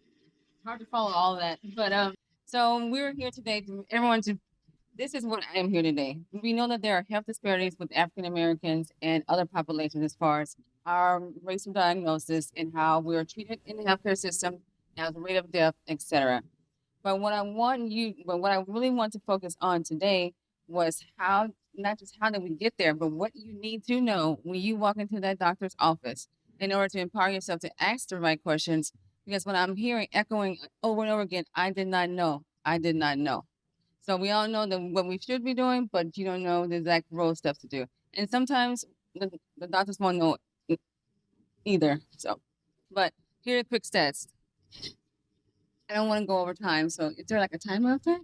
Speaker 13: Hard to follow all of that, but so we're here today this is what I am here today. We know that there are health disparities with African Americans and other populations as far as our race of diagnosis and how we are treated in the healthcare system, as the rate of death, etc. But what I really want to focus on today was how, not just how did we get there, but what you need to know when you walk into that doctor's office in order to empower yourself to ask the right questions. Because what I'm hearing echoing over and over again, I did not know. I did not know. So we all know what we should be doing, but you don't know the exact road steps to do. And sometimes the doctors won't know either. So, but here are quick stats. I don't want to go over time. So is there like a timer up there?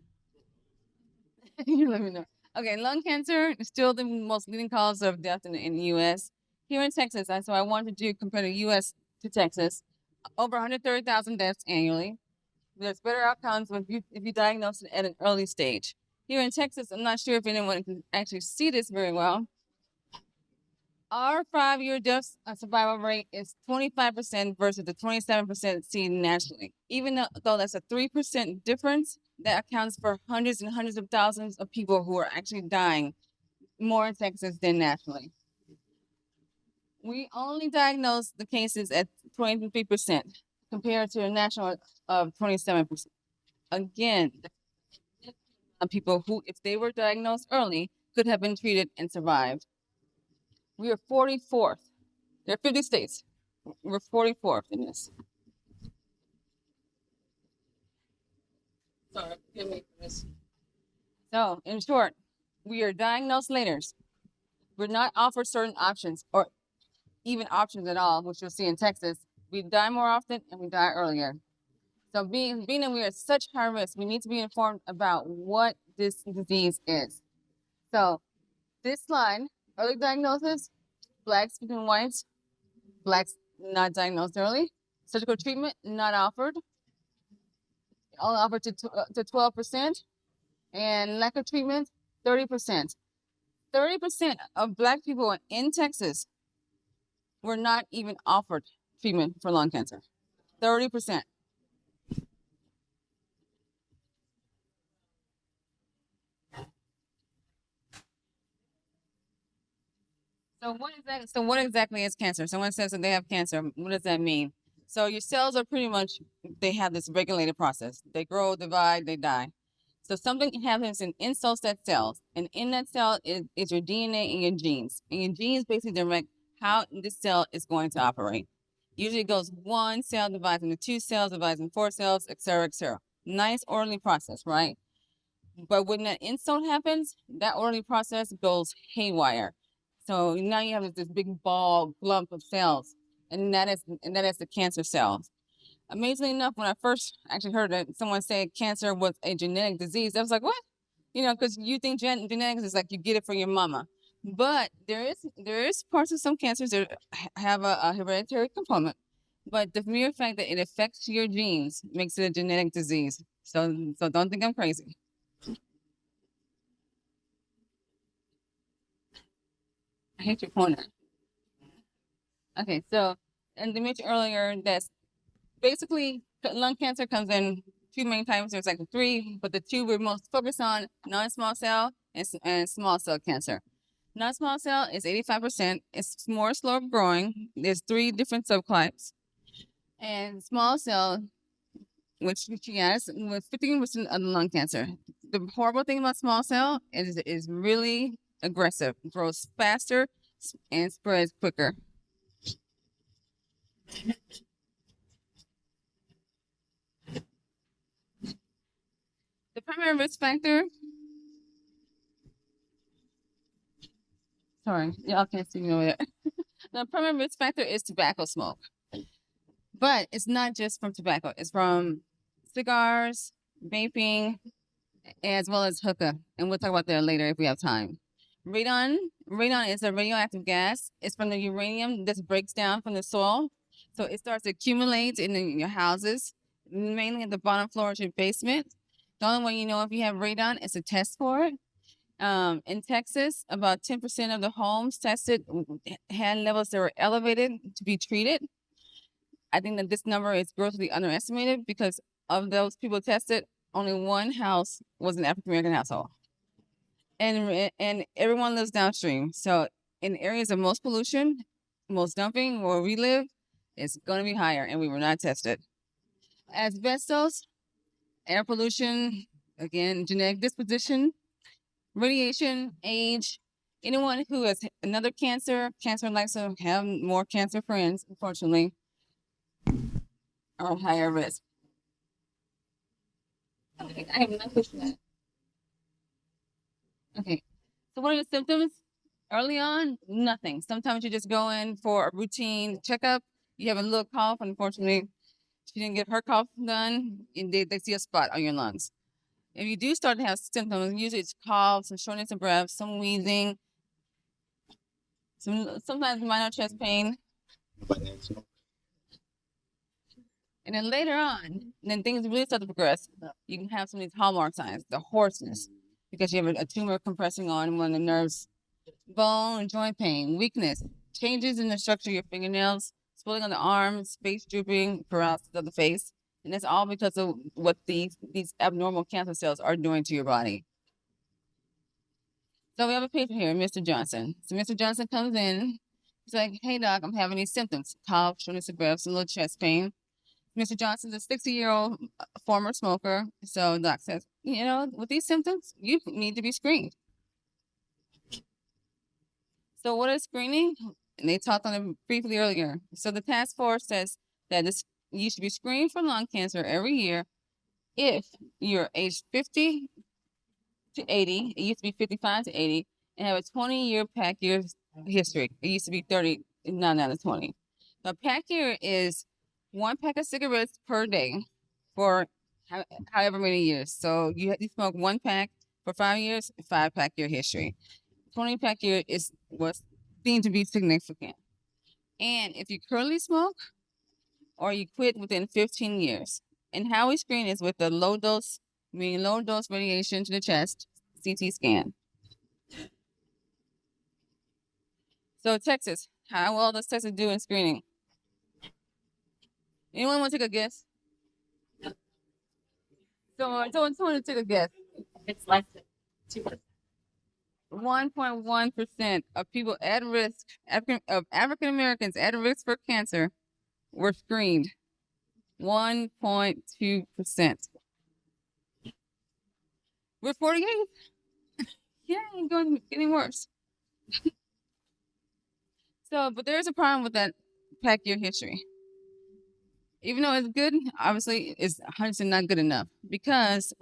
Speaker 13: You let me know. Okay, lung cancer is still the most leading cause of death in the U.S. Here in Texas, so I wanted to compare the U.S. to Texas. Over 130,000 deaths annually. There's better outcomes if you diagnose it at an early stage. Here in Texas, I'm not sure if anyone can actually see this very well. Our 5-year death survival rate is 25% versus the 27% seen nationally. Even though that's a 3% difference, that accounts for hundreds and hundreds of thousands of people who are actually dying more in Texas than nationally. We only diagnose the cases at 23% compared to a national of 27%. Again, people who, if they were diagnosed early, could have been treated and survived. We are 44th. There are 50 states. We're 44th in this. Sorry, forgive me for this. So, in short, we are diagnosed later. We're not offered certain options or even options at all, which you'll see in Texas. We die more often and we die earlier. So being that we are at such high risk, we need to be informed about what this disease is. So this slide, early diagnosis, Blacks between whites, Blacks not diagnosed early, surgical treatment not offered, only offered to 12%, and lack of treatment, 30%. 30% of Black people in Texas were not even offered treatment for lung cancer. 30%. So what exactly is cancer? Someone says that they have cancer. What does that mean? So your cells are pretty much, they have this regulated process. They grow, divide, they die. So something happens inside that cell, and in that cell is your DNA and your genes. And your genes basically direct how this cell is going to operate. Usually it goes one cell divides into two cells, divides into four cells, et cetera, et cetera. Nice orderly process, right? But when that insult happens, that orderly process goes haywire. So now you have this big ball lump of cells, and that is the cancer cells. Amazingly enough, when I first actually heard that someone said cancer was a genetic disease, I was like, what? You know, because you think genetics is like you get it from your mama. But there is parts of some cancers that have a hereditary component. But the mere fact that it affects your genes makes it a genetic disease. So don't think I'm crazy. I hate your pointer. Okay, so, and I mentioned earlier that basically lung cancer comes in two main types. There's like three, but the two we're most focused on, non-small cell and small cell cancer. Non-small cell is 85%. It's more slow growing. There's three different subtypes. And small cell, which yes, with 15% of the lung cancer. The horrible thing about small cell is really aggressive, grows faster, and spreads quicker. The primary risk factor, sorry, y'all can't see me over there. The primary risk factor is tobacco smoke. But it's not just from tobacco, it's from cigars, vaping, as well as hookah. And we'll talk about that later if we have time. Radon is a radioactive gas. It's from the uranium that breaks down from the soil. So it starts to accumulate in your houses, mainly at the bottom floor of your basement. The only way you know if you have radon is to test for it. In Texas, about 10% of the homes tested had levels that were elevated to be treated. I think that this number is grossly underestimated because of those people tested, only one house was an African American household. And everyone lives downstream. So in areas of most pollution, most dumping, where we live, it's going to be higher, and we were not tested. Asbestos, air pollution, again, genetic disposition, radiation, age. Anyone who has another cancer likes to have more cancer friends, unfortunately, are higher risk. Okay, I have no question. Okay, so what are the symptoms? Early on, nothing. Sometimes you just go in for a routine checkup. You have a little cough. Unfortunately, she didn't get her cough done, and they see a spot on your lungs. If you do start to have symptoms, usually it's cough, some shortness of breath, some wheezing, sometimes minor chest pain. And then later on, then things really start to progress. You can have some of these hallmark signs, the hoarseness, because you have a tumor compressing on one of the nerves, bone and joint pain, weakness, changes in the structure of your fingernails, swelling on the arms, face drooping, paralysis of the face. And that's all because of what these abnormal cancer cells are doing to your body. So we have a patient here, Mr. Johnson. So Mr. Johnson comes in. He's like, hey, doc, I'm having these symptoms, cough, shortness of breath, some little chest pain. Mr. Johnson's a 60-year-old former smoker. So doc says, you know, with these symptoms, you need to be screened. So what is screening? And they talked on it briefly earlier. So the task force says that you should be screened for lung cancer every year if you're age 50 to 80. It used to be 55 to 80, and have a 20-year pack year history. It used to be 30, now down to 20. A pack year is one pack of cigarettes per day for however many years. So you smoke one pack for 5 years, 5-pack year history. 20-pack year is what's deemed to be significant. And if you currently smoke or you quit within 15 years. And how we screen is with the low dose radiation to the chest, CT scan. So Texas, how well does Texas do in screening? Anyone want to take a guess? Someone take a guess. It's less than 2%. 1.1% of people at risk, African Americans at risk for cancer, were screened. 1.2%. We're 48. Yeah, ain't getting worse. But there's a problem with that pack year history. Even though it's good, obviously it's 100% not good enough because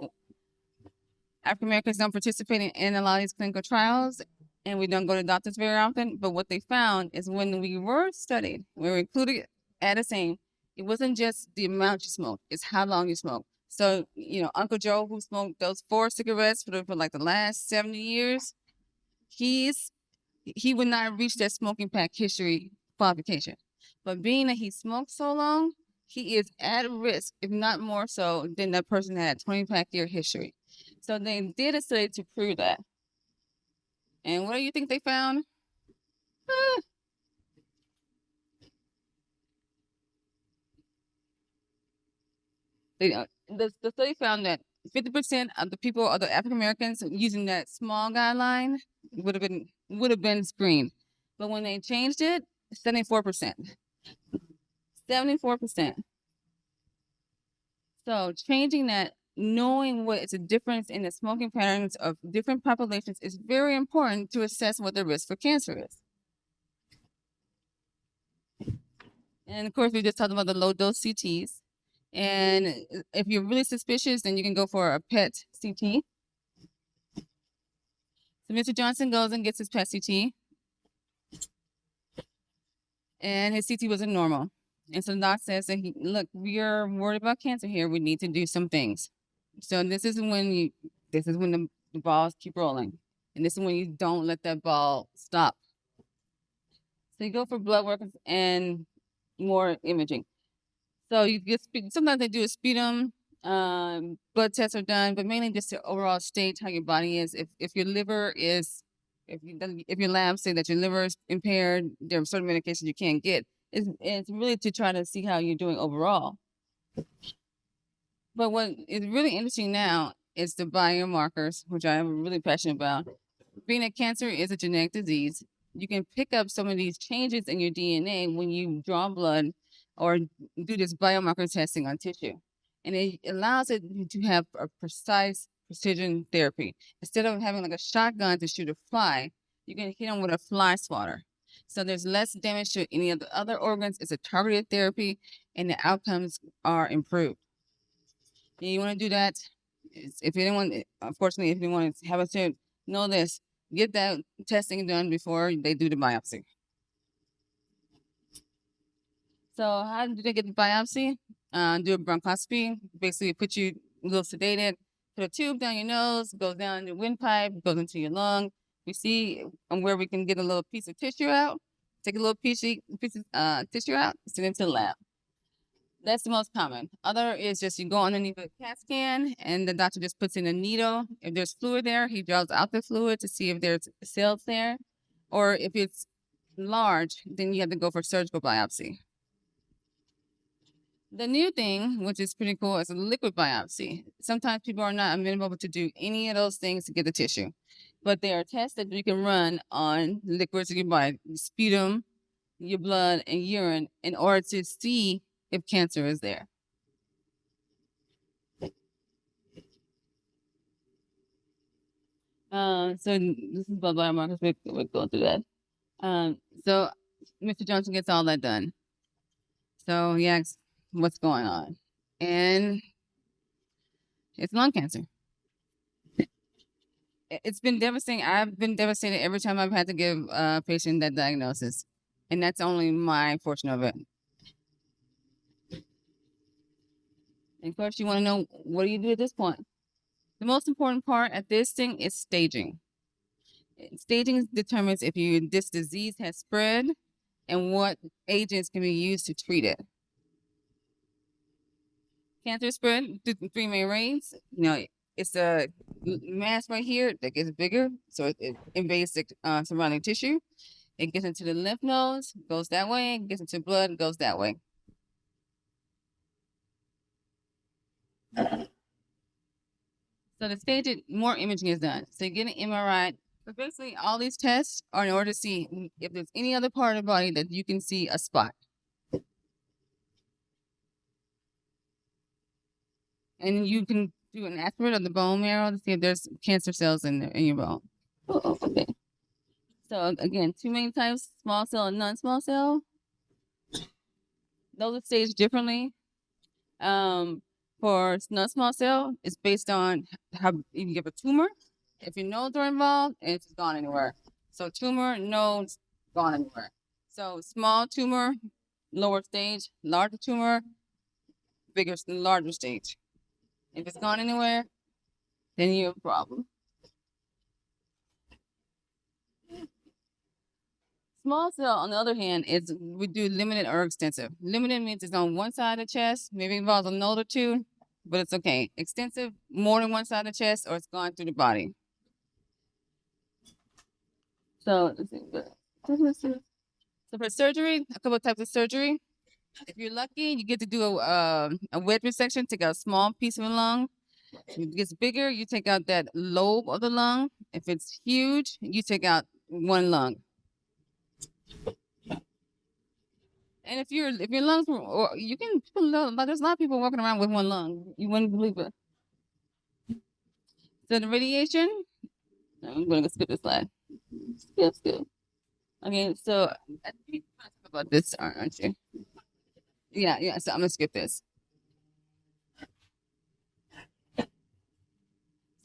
Speaker 13: African Americans don't participate in a lot of these clinical trials, and we don't go to doctors very often. But what they found is when we were studied, we were included at the same, it wasn't just the amount you smoke, it's how long you smoke. So, Uncle Joe, who smoked those 4 cigarettes for like the last 70 years, he would not reach that smoking pack history qualification. But being that he smoked so long, he is at risk, if not more so, than that person that had 20 pack year history. So they did a study to prove that. And what do you think they found? The study found that 50% of the people, of the African Americans using that small guideline would have been screened. But when they changed it, 74%. 74%. So changing that, knowing what is a difference in the smoking patterns of different populations is very important to assess what the risk for cancer is. And of course, we just talked about the low dose CTs. And if you're really suspicious, then you can go for a PET CT. So Mr. Johnson goes and gets his PET CT. And his CT wasn't normal. And so the doc says that, look, we are worried about cancer here. We need to do some things. So this is when the balls keep rolling. And this is when you don't let that ball stop. So you go for blood work and more imaging. So you get sometimes they do a sputum, blood tests are done, but mainly just the overall state, how your body is. If your liver is, if your labs say that your liver is impaired, there are certain medications you can't get. It's really to try to see how you're doing overall. But what is really interesting now is the biomarkers, which I am really passionate about. Being that cancer is a genetic disease, you can pick up some of these changes in your DNA when you draw blood or do this biomarker testing on tissue. And it allows it to have a precise precision therapy. Instead of having like a shotgun to shoot a fly, you can hit them with a fly swatter. So there's less damage to any of the other organs. It's a targeted therapy, and the outcomes are improved. And you want to do that. If anyone, unfortunately, if you want to have a to know this, get that testing done before they do the biopsy. So how do they get the biopsy? Do a bronchoscopy. Basically, put you a little sedated, put a tube down your nose, goes down your windpipe, goes into your lung. We see where we can get a little piece of tissue out. Take a little piece of tissue out, send it to the lab. That's the most common. Other is just you go underneath a CAT scan and the doctor just puts in a needle. If there's fluid there, he draws out the fluid to see if there's cells there. Or if it's large, then you have to go for surgical biopsy. The new thing, which is pretty cool, is a liquid biopsy. Sometimes people are not amenable to do any of those things to get the tissue. But there are tests that you can run on liquids you can buy, sputum, your blood, and urine in order to see if cancer is there. So this is blood biomarkers. We're going through that. So Mr. Johnson gets all that done. So he asks, what's going on? And it's lung cancer. It's been devastating. I've been devastated every time I've had to give a patient that diagnosis. And that's only my portion of it. And of course, you want to know, what do you do at this point? The most important part at this thing is staging. Staging determines if this disease has spread and what agents can be used to treat it. Cancer spread through 3 main ways. It's a mass right here that gets bigger, so it invades the surrounding tissue. It gets into the lymph nodes, goes that way. It gets into blood, goes that way. So the stage, more imaging is done. So you get an MRI. But basically, all these tests are in order to see if there's any other part of the body that you can see a spot. And you can do an aspirate of the bone marrow to see if there's cancer cells in your bone. Okay. So again, two main types, small cell and non-small cell. Those are staged differently. For non-small cell, it's based on how you give a tumor, if your nodes are involved, and if it's gone anywhere. So tumor, nodes, gone anywhere. So small tumor, lower stage, larger tumor, larger stage. If it's gone anywhere, then you have a problem. Small cell, on the other hand, is we do limited or extensive. Limited means it's on one side of the chest, maybe involves a node or two, but it's okay. Extensive, more than one side of the chest, or it's gone through the body. So, for surgery, a couple of types of surgery. If you're lucky, you get to do a wedge resection, take out a small piece of a lung. If it gets bigger, you take out that lobe of the lung. If it's huge, you take out one lung. And if your lungs were, or you can, there's a lot of people walking around with one lung. You wouldn't believe it. So the radiation, I'm going to skip this slide. Skip. Okay, so you're talk about this, aren't you? Yeah. So I'm gonna skip this.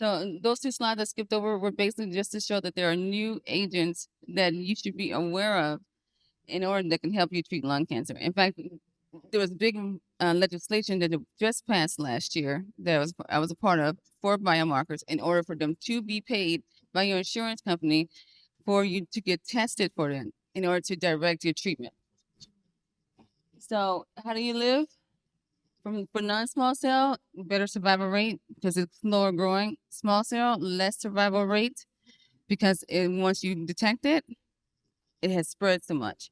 Speaker 13: So those two slides I skipped over were basically just to show that there are new agents that you should be aware of in order that can help you treat lung cancer. In fact, there was big legislation that just passed last year that I was a part of for biomarkers in order for them to be paid by your insurance company for you to get tested for them in order to direct your treatment. So how do you live? For non-small cell, better survival rate because it's slower growing. Small cell, less survival rate because once you detect it, it has spread so much.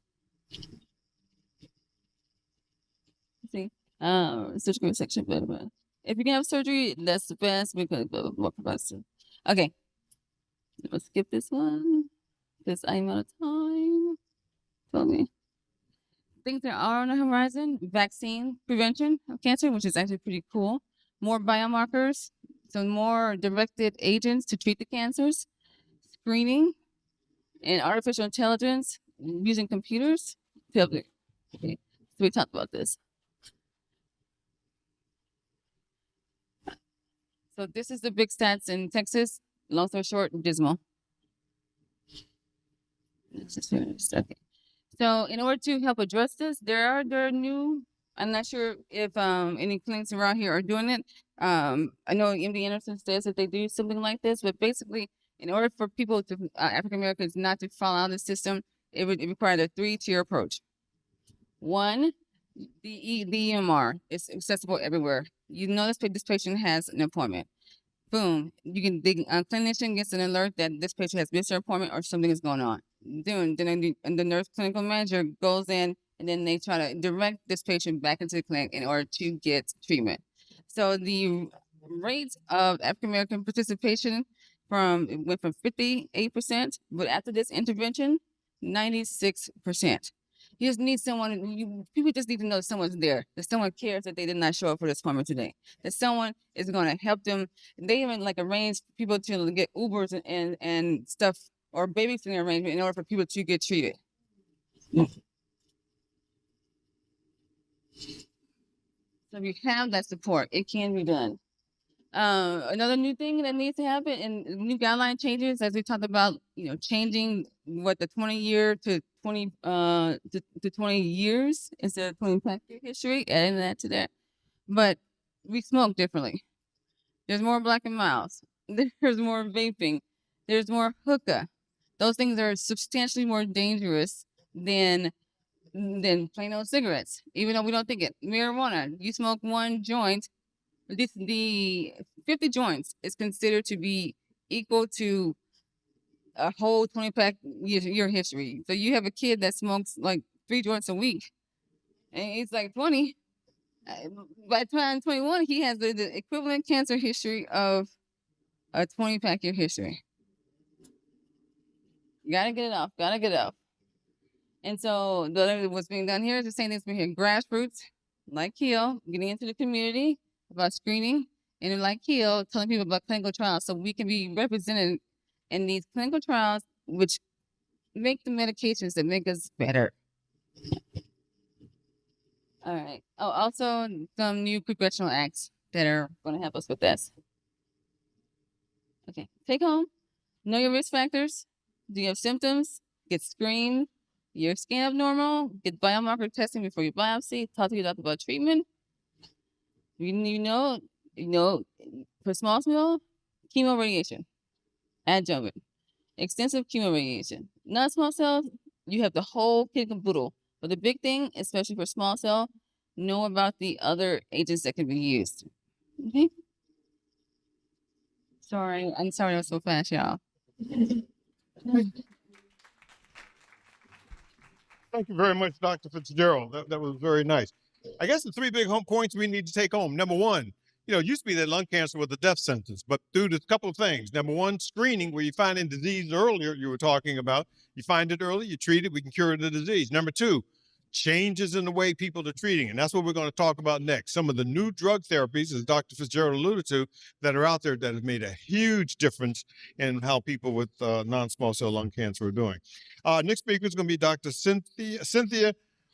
Speaker 13: See, surgical resection, better. If you can have surgery, that's the best because more capacity. Okay, let's skip this one because I'm out of time. Tell me. Things that are on the horizon: vaccine prevention of cancer, which is actually pretty cool. More biomarkers, so more directed agents to treat the cancers. Screening and artificial intelligence using computers to help. Okay, so we talked about this. So this is the big stats in Texas. Long story short, dismal. Okay. So in order to help address this, there are new, I'm not sure if any clinics around here are doing it. I know MD Anderson says that they do something like this, but basically in order for people to, African Americans not to fall out of the system, it would require a 3-tier approach. One, the EMR is accessible everywhere. You know this patient has an appointment. Boom, the clinician gets an alert that this patient has missed their appointment or something is going on. Then the nurse clinical manager goes in and then they try to direct this patient back into the clinic in order to get treatment. So the rates of African American participation went from 58%, but after this intervention, 96%. You just need someone, people just need to know that someone's there, that someone cares that they did not show up for this appointment today, that someone is going to help them. They even arrange people to get Ubers and stuff or babysitting arrangement in order for people to get treated. So if you have that support, it can be done. Another new thing that needs to happen and new guideline changes, as we talked about, changing what the 20-year to 20 years instead of 20 year history, adding that to that. But we smoke differently. There's more Black and Milds. There's more vaping. There's more hookah. Those things are substantially more dangerous than plain old cigarettes, even though we don't think it. Marijuana, you smoke one joint, the 50 joints is considered to be equal to a whole 20-pack year history. So you have a kid that smokes 3 joints a week, and he's 20. By 2021, he has the equivalent cancer history of a 20-pack year history. Gotta get it off. Gotta get it off. And so what's being done here is the same thing's being here. Grassroots, like Keel, getting into the community about screening, and then like Keel, telling people about clinical trials so we can be represented in these clinical trials, which make the medications that make us better. All right. Oh, also some new congressional acts that are going to help us with this. Okay. Take home. Know your risk factors. Do you have symptoms? Get screened. Your scan abnormal. Get biomarker testing before your biopsy. Talk to your doctor about treatment. You know, for small cell, chemo radiation, adjuvant, extensive chemo radiation. Not small cells, you have the whole kit and caboodle. But the big thing, especially for small cell, know about the other agents that can be used. Okay? I'm sorry I was so fast, y'all.
Speaker 6: Thank you very much, Dr. Fitzgerald. That was very nice. I guess the three big home points we need to take home. Number one, it used to be that lung cancer was a death sentence, but due to a couple of things. Number one, screening, where you find in disease earlier, you were talking about. You find it early, you treat it, we can cure the disease. Number two, changes in the way people are treating. And that's what we're going to talk about next. Some of the new drug therapies, as Dr. Fitzgerald alluded to, that are out there that have made a huge difference in how people with non-small cell lung cancer are doing. Next speaker is going to be Dr. Cynthia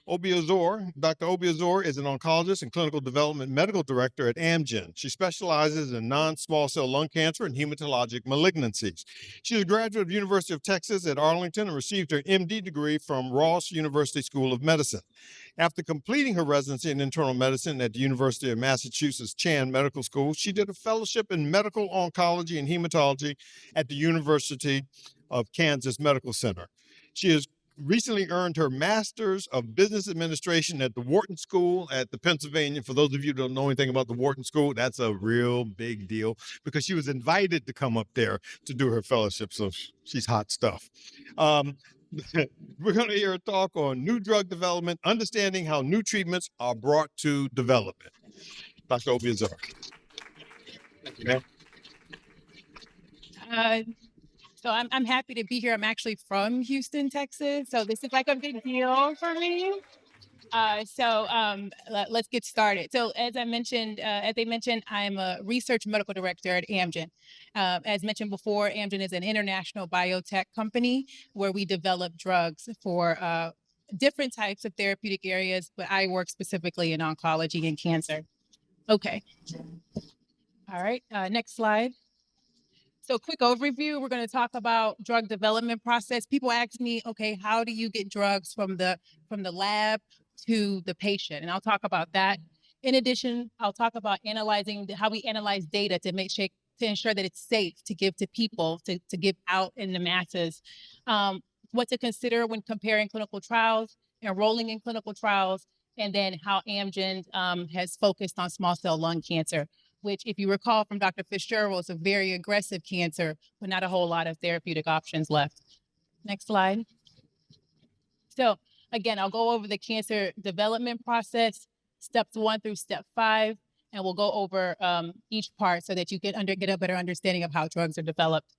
Speaker 6: Obiazor. Dr. Obiazor is an oncologist and clinical development medical director at Amgen. She specializes in non-small cell lung cancer and hematologic malignancies. She is a graduate of the University of Texas at Arlington and received her MD degree from Ross University School of Medicine. After completing her residency in internal medicine at the University of Massachusetts Chan Medical School, she did a fellowship in medical oncology and hematology at the University of Kansas Medical Center. She has recently earned her Master's of Business Administration at the Wharton School at the Pennsylvania. For those of you who don't know anything about the Wharton School, that's a real big deal because she was invited to come up there to do her fellowship, so she's hot stuff. We're going to hear a talk on new drug development, understanding how new treatments are brought to development. Dr. Obiazor. Thank you, ma'am.
Speaker 14: So I'm happy to be here. I'm actually from Houston, Texas. So this is like a big deal for me. Let's get started. So as they mentioned, I'm a research medical director at Amgen. As mentioned before, Amgen is an international biotech company where we develop drugs for different types of therapeutic areas, but I work specifically in oncology and cancer. Okay. All right, next slide. So quick overview, we're going to talk about drug development process. People ask me, okay, how do you get drugs from the lab to the patient? And I'll talk about that. In addition, I'll talk about analyzing how we analyze data to ensure that it's safe to give to people, to give out in the masses. What to consider when comparing clinical trials, enrolling in clinical trials, and then how Amgen has focused on small cell lung cancer, which, if you recall from Dr. Fitzgerald, is a very aggressive cancer, but not a whole lot of therapeutic options left. Next slide. So again, I'll go over the cancer development process, steps 1 through step 5, and we'll go over each part so that you get a better understanding of how drugs are developed.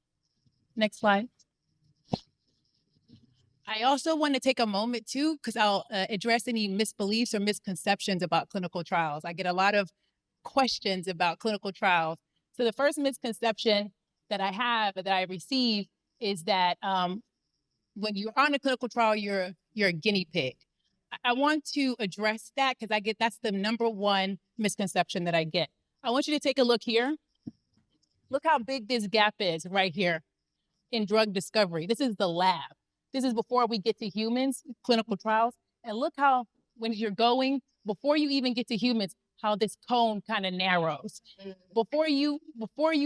Speaker 14: Next slide. I also want to take a moment too, because I'll address any misbeliefs or misconceptions about clinical trials. I get a lot of questions about clinical trials. So the first misconception that I have, that I receive, is that when you're on a clinical trial, you're a guinea pig. I want to address that because that's the number one misconception that I get. I want you to take a look here. Look how big this gap is right here in drug discovery. This is the lab. This is before we get to humans, clinical trials. And look how, when you're going, before you even get to humans, how this cone kind of narrows. Before you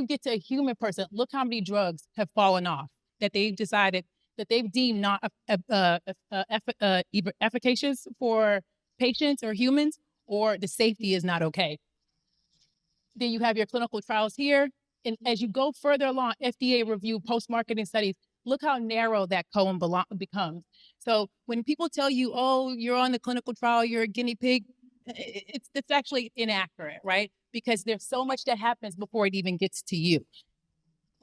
Speaker 14: get to a human person, look how many drugs have fallen off that they've decided, that they've deemed not either efficacious for patients or humans, or the safety is not okay. Then you have your clinical trials here. And as you go further along, FDA review, post-marketing studies, look how narrow that cone becomes. So when people tell you, oh, you're on the clinical trial, you're a guinea pig, it's actually inaccurate, right? Because there's so much that happens before it even gets to you.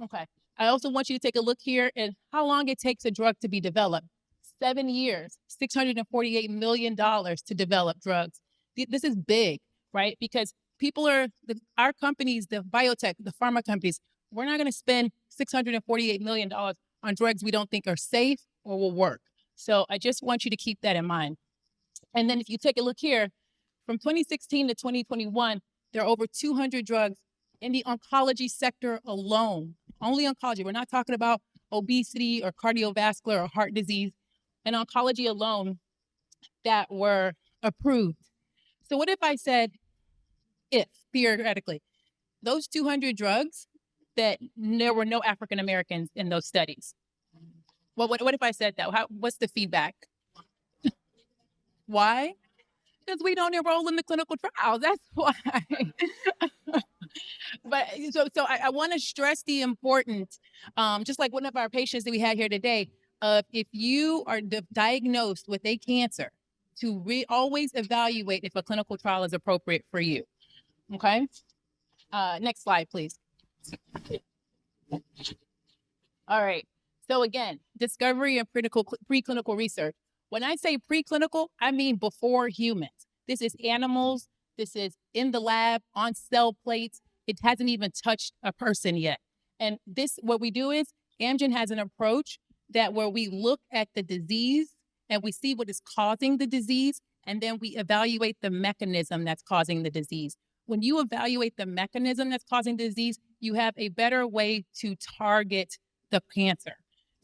Speaker 14: Okay. I also want you to take a look here at how long it takes a drug to be developed. 7 years, $648 million to develop drugs. This is big, right? Because our companies, the biotech, the pharma companies, we're not going to spend $648 million on drugs we don't think are safe or will work. So I just want you to keep that in mind. And then if you take a look here, from 2016 to 2021, there are over 200 drugs in the oncology sector alone. Only oncology. We're not talking about obesity or cardiovascular or heart disease. In oncology alone that were approved. So what if I said, if, theoretically, those 200 drugs, that there were no African Americans in those studies? Well, what if I said that? What's the feedback? Why? Because we don't enroll in the clinical trials. That's why. But so I want to stress the importance, just like one of our patients that we had here today, of if you are diagnosed with a cancer, to always evaluate if a clinical trial is appropriate for you. Okay. Next slide, please. All right. So again, discovery and preclinical research. When I say preclinical, I mean before humans. This is animals. This is in the lab, on cell plates. It hasn't even touched a person yet. And what we do is, Amgen has an approach that where we look at the disease and we see what is causing the disease, and then we evaluate the mechanism that's causing the disease. When you evaluate the mechanism that's causing the disease, you have a better way to target the cancer.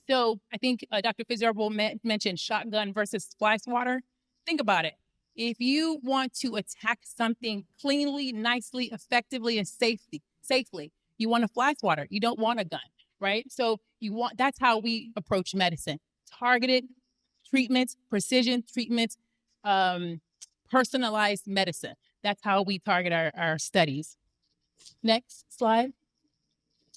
Speaker 14: So I think Dr. Fitzgerald mentioned shotgun versus splash water. Think about it. If you want to attack something cleanly, nicely, effectively, and safely, you want a flash water. You don't want a gun, right? So that's how we approach medicine. Targeted treatments, precision treatments, personalized medicine. That's how we target our studies. Next slide.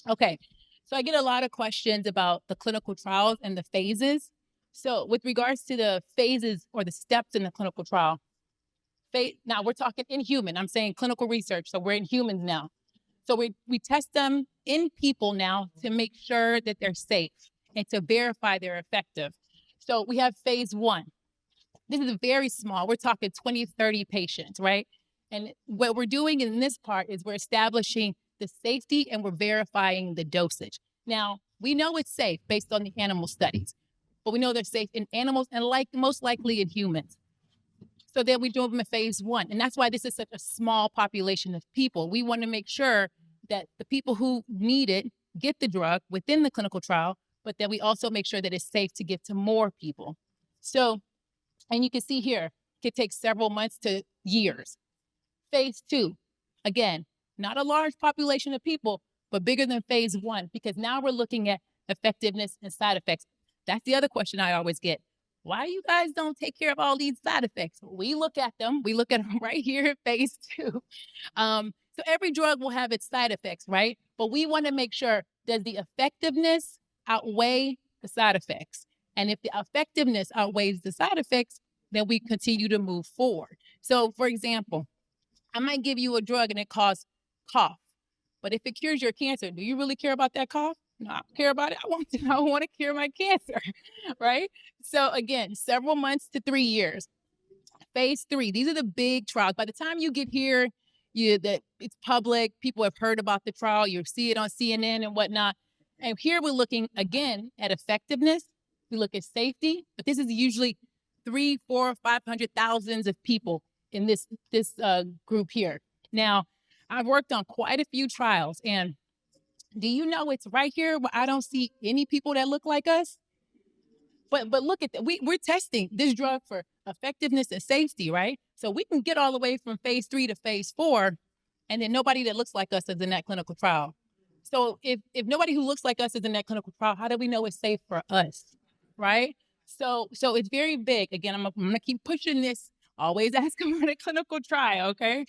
Speaker 14: Okay, so I get a lot of questions about the clinical trials and the phases. So with regards to the phases or the steps in the clinical trial, now we're talking in human. I'm saying clinical research, so we're in humans now. So we test them in people now to make sure that they're safe and to verify they're effective. So we have phase 1. This is very small. We're talking 20, 30 patients, right? And what we're doing in this part is we're establishing the safety and we're verifying the dosage. Now, we know it's safe based on the animal studies, but we know they're safe in animals and most likely in humans. So then we do them in phase 1. And that's why this is such a small population of people. We want to make sure that the people who need it get the drug within the clinical trial, but that we also make sure that it's safe to give to more people. So, and you can see here, it could take several months to years. Phase 2, again, not a large population of people, but bigger than phase 1, because now we're looking at effectiveness and side effects. That's the other question I always get. Why you guys don't take care of all these side effects? We look at them. We look at them right here in phase 2. So every drug will have its side effects, right? But we want to make sure, does the effectiveness outweigh the side effects? And if the effectiveness outweighs the side effects, then we continue to move forward. So for example, I might give you a drug and it causes cough. But if it cures your cancer, do you really care about that cough? No, I don't care about it. I want to cure my cancer, right? So again, several months to 3 years. Phase 3, these are the big trials. By the time you get here, that it's public, people have heard about the trial, you see it on CNN and whatnot. And here we're looking again at effectiveness. We look at safety, but this is usually 300, 400, 500,000 of people in this group here. Now, I've worked on quite a few trials, and do you know it's right here where I don't see any people that look like us? But look at that. We're testing this drug for effectiveness and safety, right? So we can get all the way from phase 3 to phase 4, and then nobody that looks like us is in that clinical trial. So if nobody who looks like us is in that clinical trial, how do we know it's safe for us, right? So it's very big. Again, I'm gonna keep pushing this. Always ask them for the clinical trial, okay?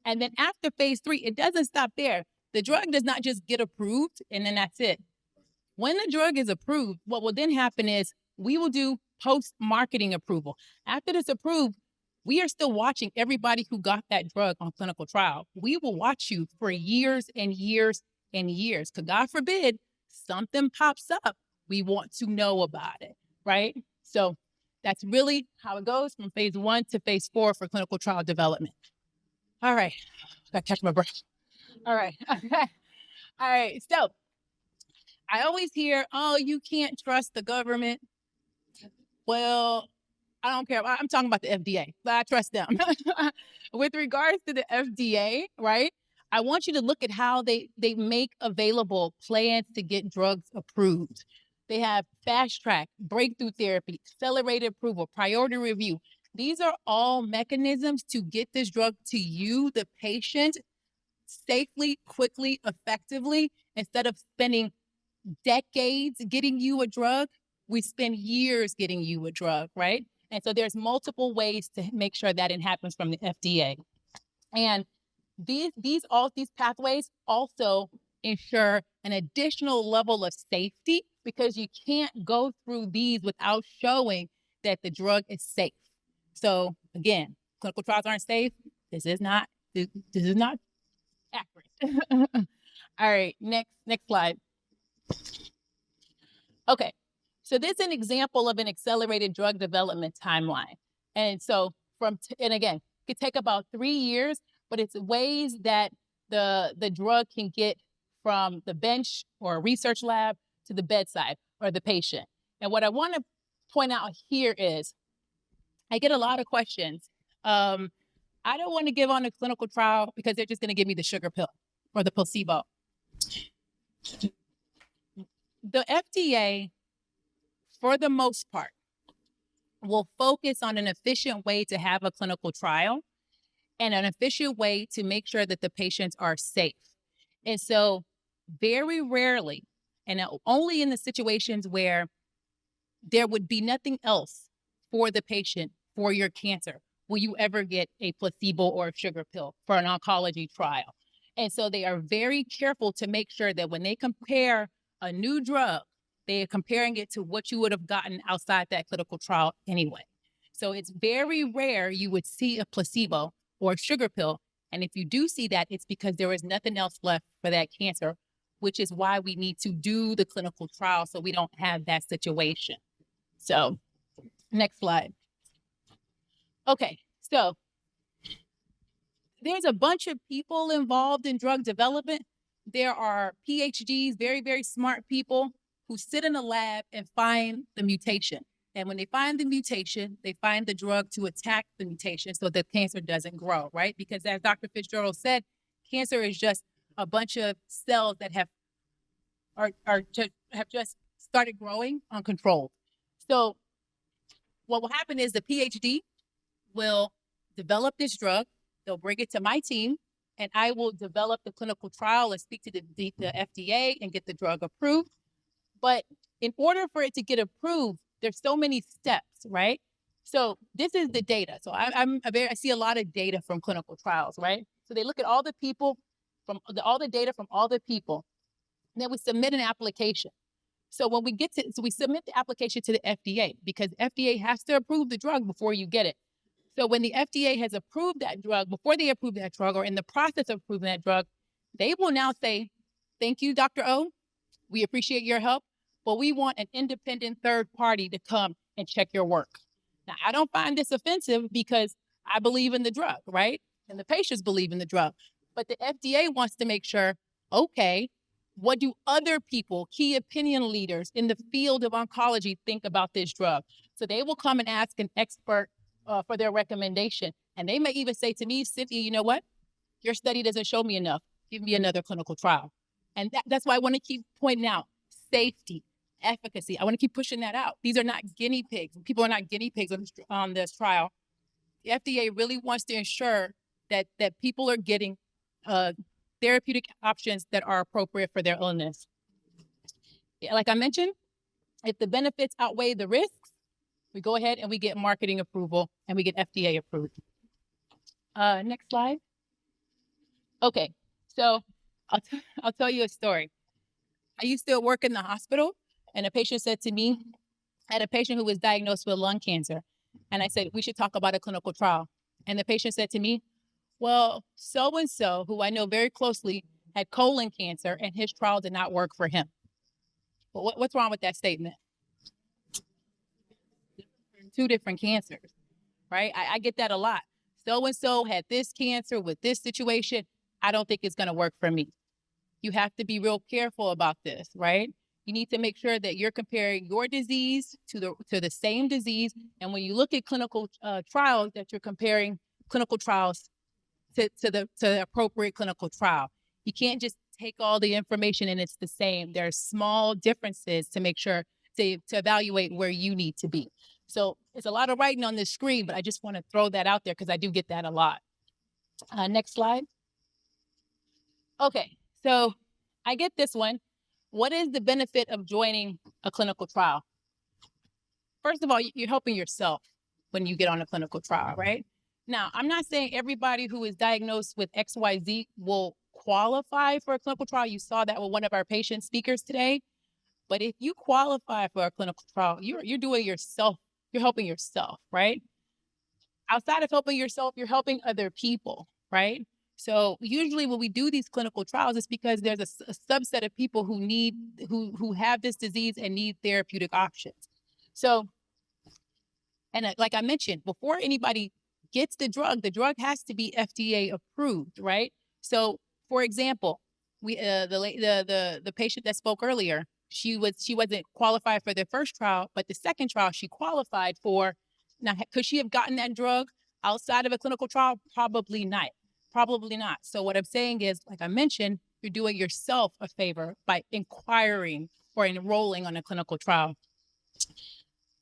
Speaker 14: And then after phase 3, it doesn't stop there. The drug does not just get approved and then that's it. When the drug is approved, what will then happen is we will do post-marketing approval. After it's approved, We are still watching everybody who got that drug on clinical trial. We will watch you for years and years and years. Because God forbid something pops up, we want to know about it, right? So that's really how it goes from phase 1 to phase 4 for clinical trial development. All right, gotta catch my breath. All right, okay. All right, so I always hear, oh, you can't trust the government. Well, I don't care. I'm talking about the FDA, but I trust them. With regards to the FDA, right? I want you to look at how they make available plans to get drugs approved. They have fast track, breakthrough therapy, accelerated approval, priority review. These are all mechanisms to get this drug to you, the patient, safely, quickly, effectively. Instead of spending decades getting you a drug, we spend years getting you a drug, right? And so there's multiple ways to make sure that it happens from the FDA. And these pathways also ensure an additional level of safety, because you can't go through these without showing that the drug is safe. So again, clinical trials aren't safe. This is not accurate. All right, next slide. Okay, so this is an example of an accelerated drug development timeline. And so and again, it could take about 3 years, but it's ways that the drug can get from the bench or a research lab to the bedside or the patient. And what I want to point out here is I get a lot of questions. I don't want to give on a clinical trial because they're just going to give me the sugar pill or the placebo. The FDA, for the most part, will focus on an efficient way to have a clinical trial and an efficient way to make sure that the patients are safe. And so very rarely, and only in the situations where there would be nothing else for the patient for your cancer, will you ever get a placebo or a sugar pill for an oncology trial. And so they are very careful to make sure that when they compare a new drug, they are comparing it to what you would have gotten outside that clinical trial anyway. So it's very rare you would see a placebo or a sugar pill. And if you do see that, it's because there is nothing else left for that cancer, which is why we need to do the clinical trial so we don't have that situation. So next slide. Okay, so there's a bunch of people involved in drug development. There are PhDs, very, very smart people who sit in a lab and find the mutation. And when they find the mutation, they find the drug to attack the mutation so that cancer doesn't grow, right? Because as Dr. Fitzgerald said, cancer is just a bunch of cells that have just started growing uncontrolled. So what will happen is the PhD will develop this drug. They'll bring it to my team, and I will develop the clinical trial and speak to the FDA and get the drug approved. But in order for it to get approved, there's so many steps, right? So this is the data. So I see a lot of data from clinical trials, right? So they look at all the people all the data from all the people, and then we submit an application. So when we we submit the application to the FDA, because FDA has to approve the drug before you get it. So when the FDA has approved that drug, before they approve that drug or in the process of approving that drug, they will now say, thank you, Dr. O. We appreciate your help, but we want an independent third party to come and check your work. Now, I don't find this offensive because I believe in the drug, right? And the patients believe in the drug. But the FDA wants to make sure, okay, what do other people, key opinion leaders in the field of oncology think about this drug? So they will come and ask an expert for their recommendation. And they may even say to me, Cynthia, you know what? Your study doesn't show me enough. Give me another clinical trial. And that's why I want to keep pointing out safety, efficacy. I want to keep pushing that out. These are not guinea pigs. People are not guinea pigs on this trial. The FDA really wants to ensure that people are getting therapeutic options that are appropriate for their illness. Like I mentioned, if the benefits outweigh the risks, we go ahead and we get marketing approval and we get FDA approved. Next slide. Okay, so I'll tell you a story. I used to work in the hospital, and a patient said to me, I had a patient who was diagnosed with lung cancer. And I said, we should talk about a clinical trial. And the patient said to me, well, so-and-so, who I know very closely, had colon cancer and his trial did not work for him. Well, what's wrong with that statement? Two different cancers, right? I get that a lot. So-and-so had this cancer with this situation. I don't think it's going to work for me. You have to be real careful about this, right? You need to make sure that you're comparing your disease to the same disease. And when you look at clinical trials, that you're comparing clinical trials to the appropriate clinical trial. You can't just take all the information and it's the same. There are small differences to make sure to evaluate where you need to be. So it's a lot of writing on this screen, but I just want to throw that out there because I do get that a lot. Next slide. Okay, so I get this one. What is the benefit of joining a clinical trial? First of all, you're helping yourself when you get on a clinical trial, right? Now, I'm not saying everybody who is diagnosed with XYZ will qualify for a clinical trial. You saw that with one of our patient speakers today. But if you qualify for a clinical trial, you're doing yourself, you're helping yourself, right? Outside of helping yourself, you're helping other people, right? So usually when we do these clinical trials, it's because there's a subset of people who have this disease and need therapeutic options. So, and like I mentioned, before anybody gets the drug has to be FDA approved, right? So, for example, the patient that spoke earlier, she wasn't qualified for the first trial, but the second trial she qualified for. Now, could she have gotten that drug outside of a clinical trial? Probably not. Probably not. So what I'm saying is, like I mentioned, you're doing yourself a favor by inquiring or enrolling on a clinical trial.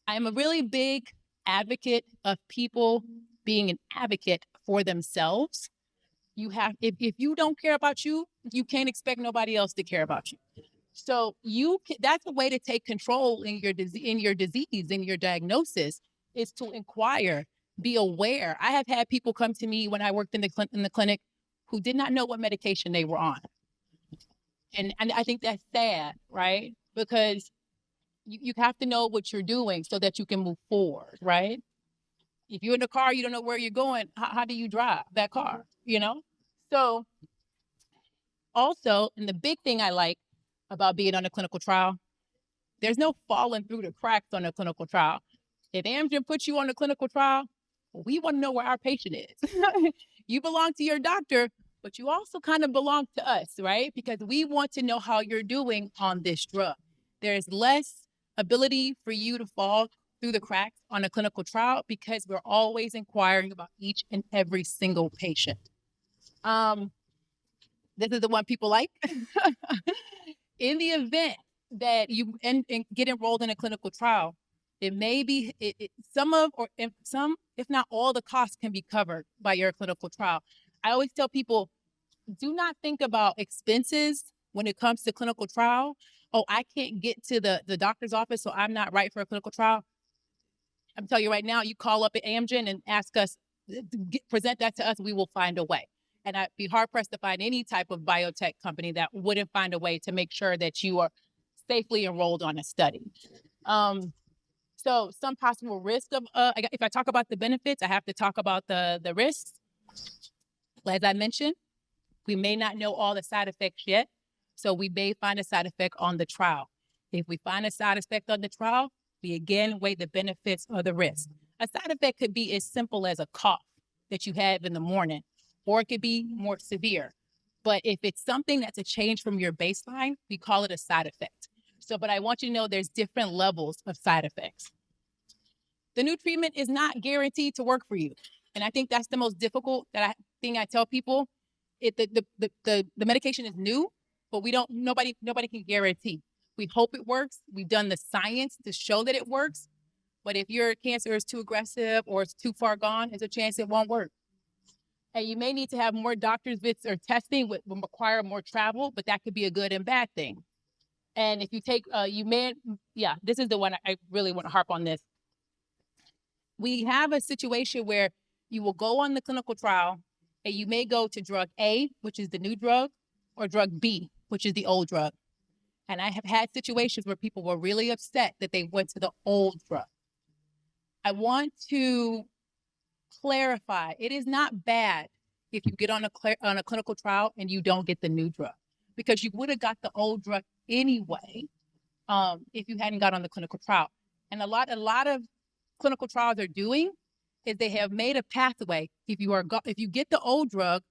Speaker 14: I'm a really big advocate of people being an advocate for themselves. If you don't care about you, you can't expect nobody else to care about you. So that's a way to take control in your disease, in your diagnosis, is to inquire, be aware. I have had people come to me when I worked in the clinic who did not know what medication they were on. And I think that's sad, right? Because you have to know what you're doing so that you can move forward, right? If you're in a car, you don't know where you're going, how do you drive that car, you know? So also, and the big thing I like about being on a clinical trial, there's no falling through the cracks on a clinical trial. If Amgen puts you on a clinical trial, we want to know where our patient is. You belong to your doctor, but you also kind of belong to us, right? Because we want to know how you're doing on this drug. There's less ability for you to fall through the cracks on a clinical trial because we're always inquiring about each and every single patient. This is the one people like. In the event that you get enrolled in a clinical trial, it may be some, if not all, the costs can be covered by your clinical trial. I always tell people, do not think about expenses when it comes to clinical trial. Oh, I can't get to the doctor's office, so I'm not right for a clinical trial. I'm telling you right now, you call up at Amgen and ask us, present that to us, we will find a way. And I'd be hard-pressed to find any type of biotech company that wouldn't find a way to make sure that you are safely enrolled on a study. So some possible risk of, if I talk about the benefits, I have to talk about the risks. As I mentioned, we may not know all the side effects yet, so we may find a side effect on the trial. If we find a side effect on the trial, we again weigh the benefits or the risk. A side effect could be as simple as a cough that you have in the morning, or it could be more severe. But if it's something that's a change from your baseline, we call it a side effect. So, but I want you to know there's different levels of side effects. The new treatment is not guaranteed to work for you. And I think that's the most difficult thing I tell people. The medication is new, but nobody can guarantee. We hope it works. We've done the science to show that it works. But if your cancer is too aggressive or it's too far gone, there's a chance it won't work. And you may need to have more doctor's visits or testing, will require more travel, but that could be a good and bad thing. And if you take, this is the one I really want to harp on this. We have a situation where you will go on the clinical trial and you may go to drug A, which is the new drug, or drug B, which is the old drug. And I have had situations where people were really upset that they went to the old drug. I want to clarify, it is not bad if you get on a clinical trial and you don't get the new drug, because you would have got the old drug anyway if you hadn't got on the clinical trial. And a lot of clinical trials are doing is they have made a pathway. If you get the old drug,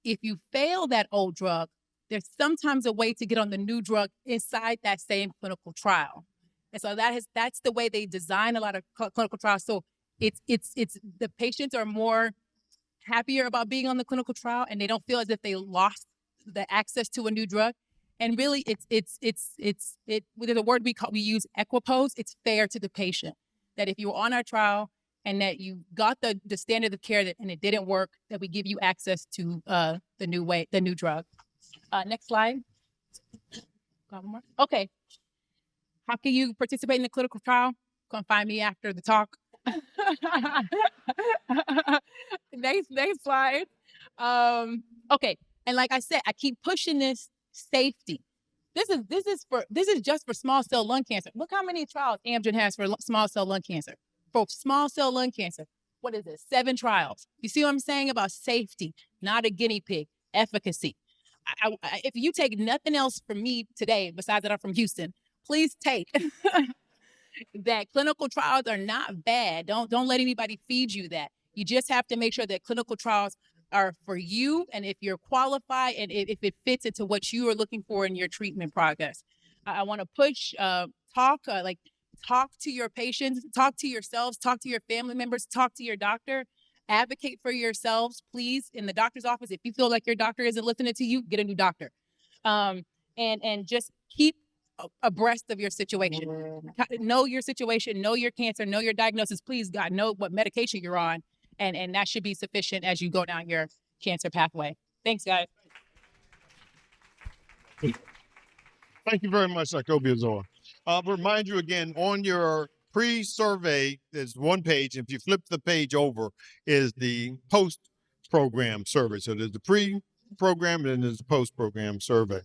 Speaker 14: if you fail that old drug, there's sometimes a way to get on the new drug inside that same clinical trial. And so that's the way they design a lot of clinical trials. So it's the patients are more happier about being on the clinical trial, and they don't feel as if they lost the access to a new drug. And really, there's a word we use, equipoise. It's fair to the patient that if you were on our trial and that you got the standard of care and it didn't work, that we give you access to the new drug. Next slide. Got one more? Okay. How can you participate in the clinical trial? Come find me after the talk. Next slide. Okay. And like I said, I keep pushing this safety. This is just for small cell lung cancer. Look how many trials Amgen has for small cell lung cancer. For small cell lung cancer, what is it? 7 trials. You see what I'm saying about safety, not a guinea pig, efficacy. If you take nothing else from me today, besides that I'm from Houston, please take that clinical trials are not bad. Don't let anybody feed you that. You just have to make sure that clinical trials are for you, and if you're qualified and if it fits into what you are looking for in your treatment progress. I want to push, talk to your patients, talk to yourselves, talk to your family members, talk to your doctor, advocate for yourselves, please, in the doctor's office. If you feel like your doctor isn't listening to you, get a new doctor. And just keep abreast of your situation. Know your situation, know your cancer, know your diagnosis. Please, God, know what medication you're on. And that should be sufficient as you go down your cancer pathway. Thanks, guys.
Speaker 6: Thank you very much, Dr. Obiazor. I'll remind you again, on your pre-survey, there's one page. If you flip the page over, is the post-program survey. So there's the pre-program and then there's the post-program survey.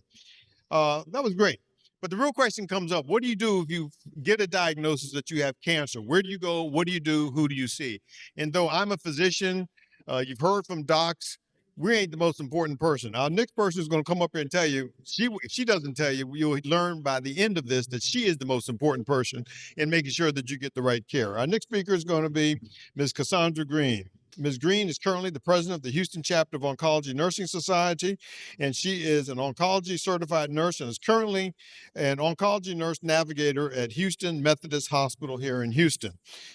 Speaker 6: That was great. But the real question comes up, what do you do if you get a diagnosis that you have cancer? Where do you go? What do you do? Who do you see? And though I'm a physician, you've heard from docs, we ain't the most important person. Our next person is going to come up here and tell you, if she doesn't tell you, you'll learn by the end of this that she is the most important person in making sure that you get the right care. Our next speaker is going to be Ms. Cassandra Green. Ms. Green is currently the president of the Houston chapter of Oncology Nursing Society, and she is an oncology certified nurse and is currently an oncology nurse navigator at Houston Methodist Hospital here in Houston.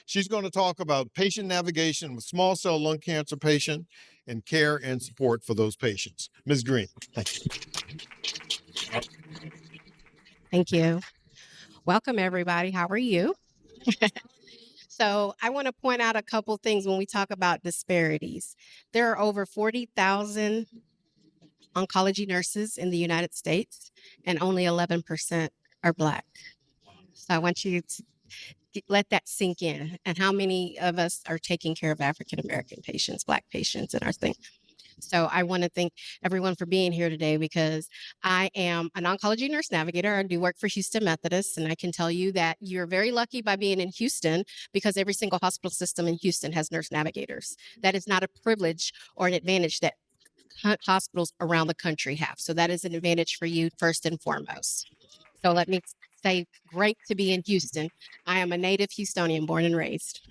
Speaker 6: She's going to talk about patient navigation with small cell lung cancer patient and care and support for those patients. Ms. Green, thank you.
Speaker 15: Thank you. Welcome, everybody. How are you? So I want to point out a couple things when we talk about disparities. There are over 40,000 oncology nurses in the United States, and only 11% are Black. So I want you to let that sink in, and how many of us are taking care of African-American patients, Black patients in our thing. So I want to thank everyone for being here today, because I am an oncology nurse navigator. I do work for Houston Methodist, and I can tell you that you're very lucky by being in Houston, because every single hospital system in Houston has nurse navigators. That is not a privilege or an advantage that hospitals around the country have. So that is an advantage for you first and foremost. So let me say, great to be in Houston. I am a native Houstonian, born and raised.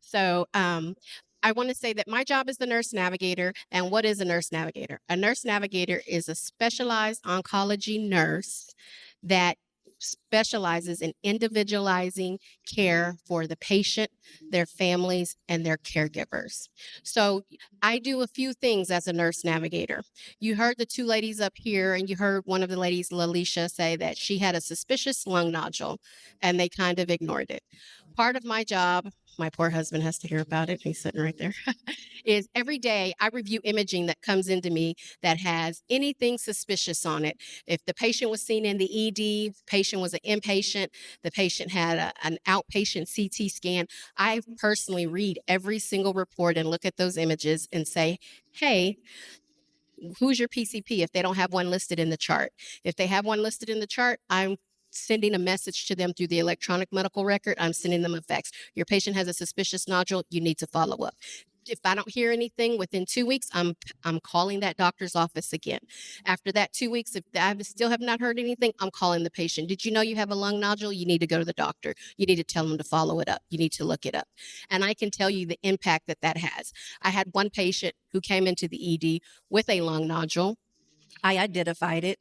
Speaker 15: So I want to say that my job is the nurse navigator. And what is a nurse navigator? A nurse navigator is a specialized oncology nurse that specializes in individualizing care for the patient, their families, and their caregivers. So I do a few things as a nurse navigator. You heard the 2 ladies up here, and you heard one of the ladies, Lalisha, say that she had a suspicious lung nodule, and they kind of ignored it. Part of my job, my poor husband has to hear about it, he's sitting right there, is every day I review imaging that comes into me that has anything suspicious on it. If the patient was seen in the ED, the patient was an inpatient, the patient had an outpatient CT scan, I personally read every single report and look at those images and say, hey, who's your PCP if they don't have one listed in the chart? If they have one listed in the chart, I'm sending a message to them through the electronic medical record. I'm sending them a fax. Your patient has a suspicious nodule. You need to follow up. If I don't hear anything within 2 weeks, I'm calling that doctor's office again. After that 2 weeks, if I still have not heard anything, I'm calling the patient. Did you know you have a lung nodule? You need to go to the doctor. You need to tell them to follow it up. You need to look it up. And I can tell you the impact that that has. I had one patient who came into the ED with a lung nodule. I identified it.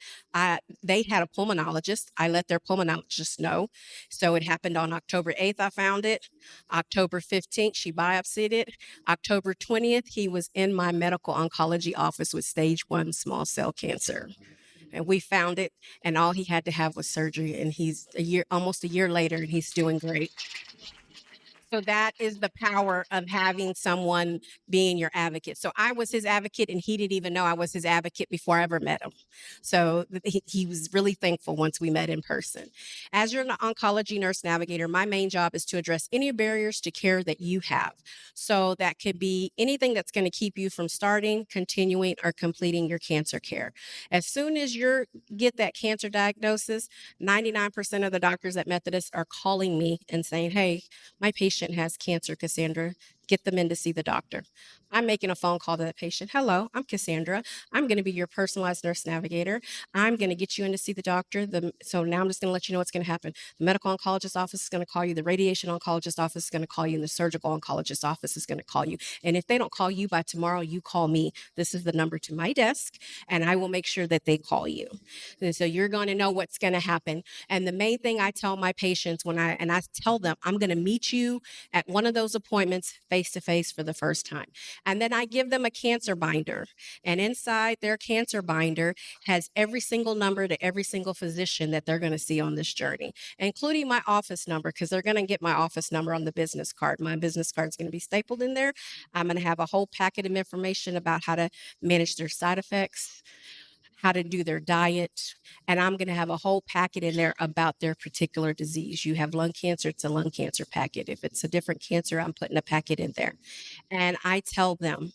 Speaker 15: They had a pulmonologist. I let their pulmonologist know. So it happened on October 8th, I found it. October 15th, she biopsied it. October 20th, he was in my medical oncology office with stage 1 small cell cancer. And we found it, and all he had to have was surgery. And he's almost a year later, and he's doing great. So that is the power of having someone being your advocate. So I was his advocate, and he didn't even know I was his advocate before I ever met him. So he was really thankful once we met in person. As your oncology nurse navigator, my main job is to address any barriers to care that you have. So that could be anything that's going to keep you from starting, continuing, or completing your cancer care. As soon as you get that cancer diagnosis, 99% of the doctors at Methodist are calling me and saying, hey, my patient has cancer, Cassandra. Get them in to see the doctor. I'm making a phone call to the patient. Hello, I'm Cassandra. I'm going to be your personalized nurse navigator. I'm going to get you in to see the doctor. So now I'm just going to let you know what's going to happen. The medical oncologist office is going to call you. The radiation oncologist office is going to call you. And the surgical oncologist office is going to call you. And if they don't call you by tomorrow, you call me. This is the number to my desk, and I will make sure that they call you. And so you're going to know what's going to happen. And the main thing I tell my patients I tell them, I'm going to meet you at one of those appointments face to face for the first time. And then I give them a cancer binder. And inside their cancer binder has every single number to every single physician that they're going to see on this journey, including my office number, because they're going to get my office number on the business card. My business card is going to be stapled in there. I'm going to have a whole packet of information about how to manage their side effects, how to do their diet, and I'm going to have a whole packet in there about their particular disease. You have lung cancer, it's a lung cancer packet. If it's a different cancer, I'm putting a packet in there. And I tell them,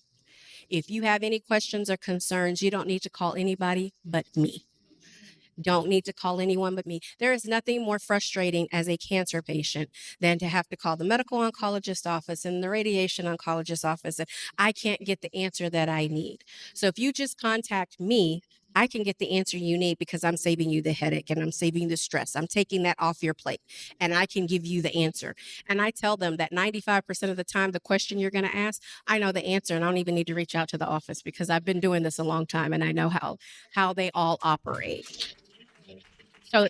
Speaker 15: if you have any questions or concerns, you don't need to call anybody but me. Don't need to call anyone but me. There is nothing more frustrating as a cancer patient than to have to call the medical oncologist office and the radiation oncologist office, and I can't get the answer that I need. So if you just contact me, I can get the answer you need because I'm saving you the headache and I'm saving the stress. I'm taking that off your plate, and I can give you the answer. And I tell them that 95% of the time, the question you're going to ask, I know the answer, and I don't even need to reach out to the office because I've been doing this a long time and I know how they all operate. So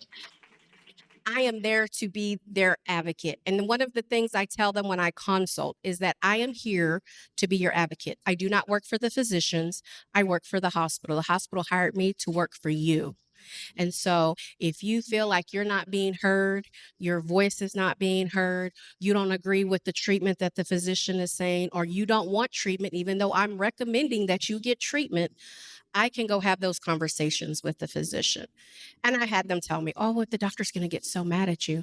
Speaker 15: I am there to be their advocate. And one of the things I tell them when I consult is that I am here to be your advocate. I do not work for the physicians. I work for the hospital. The hospital hired me to work for you. And so if you feel like you're not being heard, your voice is not being heard, you don't agree with the treatment that the physician is saying, or you don't want treatment, even though I'm recommending that you get treatment, I can go have those conversations with the physician. And I had them tell me, oh, well, the doctor's going to get so mad at you.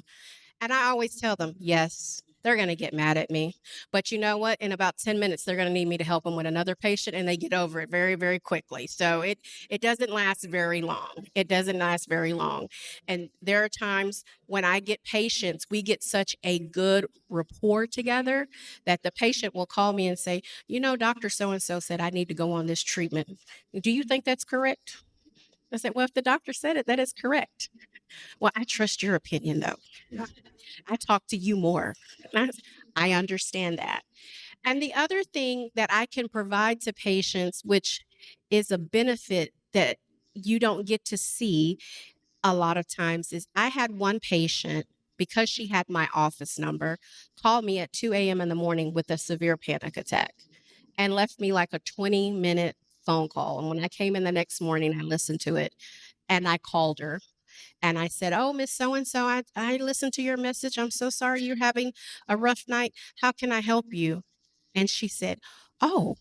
Speaker 15: And I always tell them, yes, they're going to get mad at me. But you know what? In about 10 minutes, they're going to need me to help them with another patient, and they get over it very, very quickly. So it doesn't last very long. It doesn't last very long. And there are times when I get patients, we get such a good rapport together that the patient will call me and say, you know, Dr. So-and-so said I need to go on this treatment. Do you think that's correct? I said, well, if the doctor said it, that is correct. Well, I trust your opinion, though. I talk to you more. I understand that. And the other thing that I can provide to patients, which is a benefit that you don't get to see a lot of times, is I had one patient, because she had my office number, call me at 2 a.m. in the morning with a severe panic attack and left me like a 20-minute phone call. And when I came in the next morning, I listened to it and I called her. And I said, oh, Miss So-and-so, I listened to your message. I'm so sorry you're having a rough night. How can I help you? And she said, oh,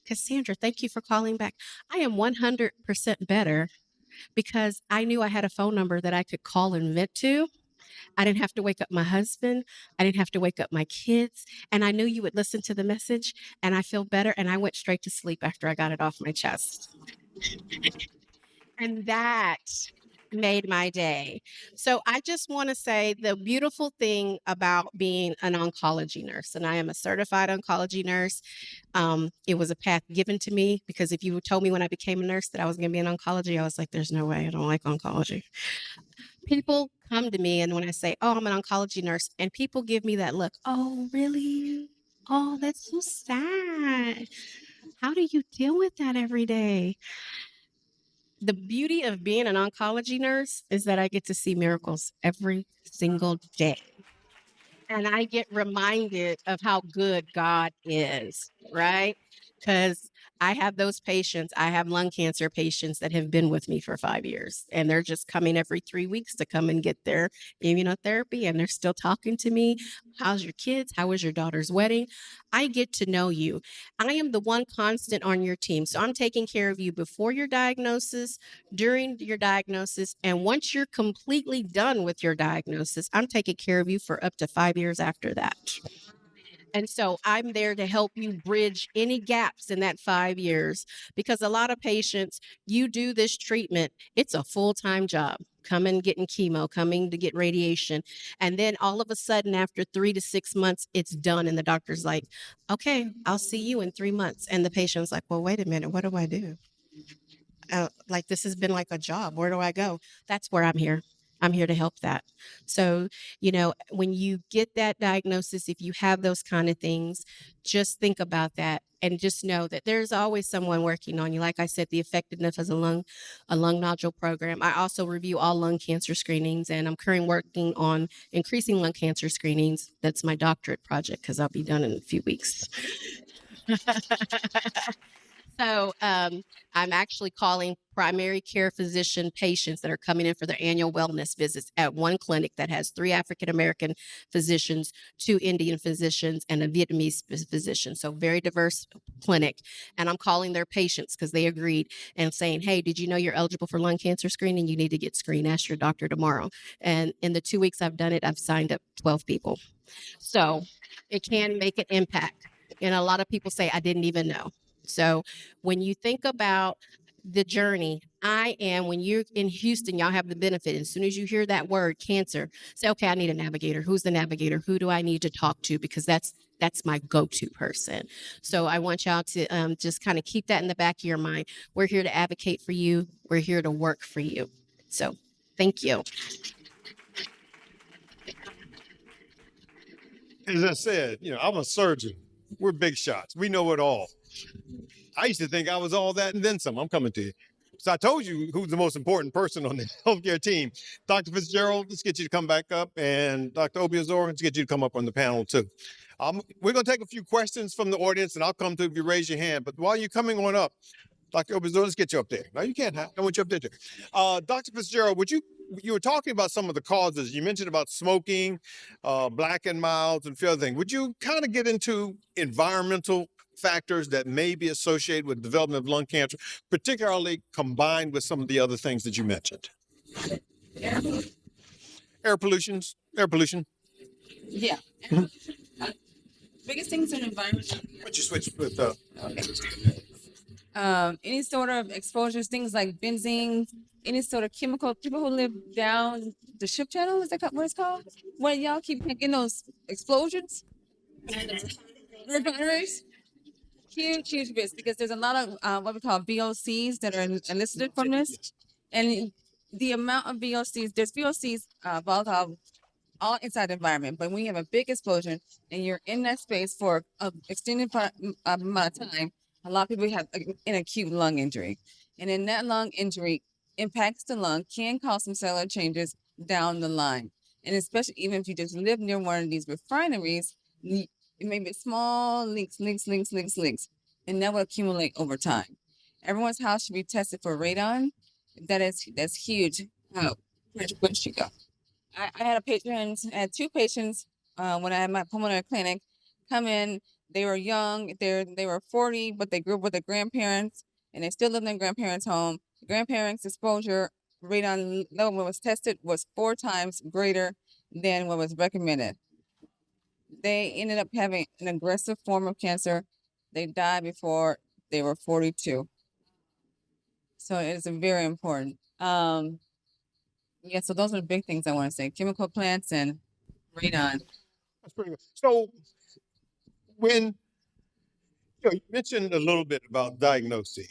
Speaker 15: Cassandra, thank you for calling back. I am 100% better because I knew I had a phone number that I could call and vent to. I didn't have to wake up my husband. I didn't have to wake up my kids. And I knew you would listen to the message, and I feel better. And I went straight to sleep after I got it off my chest. And that made my day. So I just want to say the beautiful thing about being an oncology nurse, and I am a certified oncology nurse. It was a path given to me because if you told me when I became a nurse that I was going to be in oncology, I was like, there's no way. I don't like oncology. People come to me, and when I say, oh, I'm an oncology nurse, and people give me that look, oh, really? Oh, that's so sad. How do you deal with that every day? The beauty of being an oncology nurse is that I get to see miracles every single day. And I get reminded of how good God is, right? Because I have those patients, I have lung cancer patients that have been with me for 5 years, and they're just coming every 3 weeks to come and get their immunotherapy, and they're still talking to me. How's your kids? How was your daughter's wedding? I get to know you. I am the one constant on your team. So I'm taking care of you before your diagnosis, during your diagnosis, and once you're completely done with your diagnosis, I'm taking care of you for up to 5 years after that. And so I'm there to help you bridge any gaps in that 5 years because a lot of patients, you do this treatment, it's a full-time job. Coming, getting chemo, coming to get radiation. And then all of a sudden, after 3 to 6 months, it's done. And the doctor's like, okay, I'll see you in 3 months. And the patient's like, well, wait a minute, what do I do? Like this has been like a job. Where do I go? That's where I'm here. I'm here to help that. So, when you get that diagnosis, if you have those kind of things, just think about that and just know that there's always someone working on you. Like I said, the effectiveness as a lung nodule program. I also review all lung cancer screenings, and I'm currently working on increasing lung cancer screenings. That's my doctorate project because I'll be done in a few weeks. So I'm actually calling primary care physician patients that are coming in for their annual wellness visits at one clinic that has 3 African-American physicians, 2 Indian physicians, and a Vietnamese physician. So very diverse clinic. And I'm calling their patients because they agreed and saying, hey, did you know you're eligible for lung cancer screening? You need to get screened. Ask your doctor tomorrow. And in the 2 weeks I've done it, I've signed up 12 people. So it can make an impact. And a lot of people say, I didn't even know. So when you think about the journey, when you're in Houston, y'all have the benefit. As soon as you hear that word cancer, say, okay, I need a navigator. Who's the navigator? Who do I need to talk to? Because that's my go-to person. So I want y'all to just kind of keep that in the back of your mind. We're here to advocate for you. We're here to work for you. So thank you.
Speaker 6: As I said, I'm a surgeon. We're big shots. We know it all. I used to think I was all that and then some. I'm coming to you. So I told you who's the most important person on the healthcare team. Dr. Fitzgerald, let's get you to come back up. And Dr. Obiazor, let's get you to come up on the panel too. We're going to take a few questions from the audience, and I'll come to if you raise your hand. But while you're coming on up, Dr. Obiazor, let's get you up there. No, you can't. I want you up there too. Dr. Fitzgerald, you were talking about some of the causes. You mentioned about smoking, black and milds, and a few other things. Would you kind of get into environmental factors that may be associated with development of lung cancer, particularly combined with some of the other things that you mentioned? Air pollution.
Speaker 13: Yeah. Biggest things in environment.
Speaker 6: Would you switch with
Speaker 13: Any sort of exposures, things like benzene, any sort of chemical. People who live down the ship channel, is that what it's called? Where y'all keep getting those explosions? Refineries. Huge risk because there's a lot of what we call VOCs that are elicited from this. And the amount of VOCs, there's VOCs volatile all inside the environment. But when you have a big explosion and you're in that space for an extended amount of time, a lot of people have an acute lung injury. And then that lung injury impacts the lung, can cause some cellular changes down the line. And especially even if you just live near one of these refineries, it may be small leaks, and that will accumulate over time. Everyone's house should be tested for radon. That's huge. Where should you go? I had 2 patients when I had my pulmonary clinic come in. They were young. They were 40, but they grew up with their grandparents, and they still live in their grandparents' home. The grandparents' exposure radon level when was tested was 4 times greater than what was recommended. They ended up having an aggressive form of cancer. They died before they were 42. So it is very important. Yeah, so those are the big things I want to say. Chemical plants and radon.
Speaker 6: That's pretty good. So when you mentioned a little bit about diagnosing,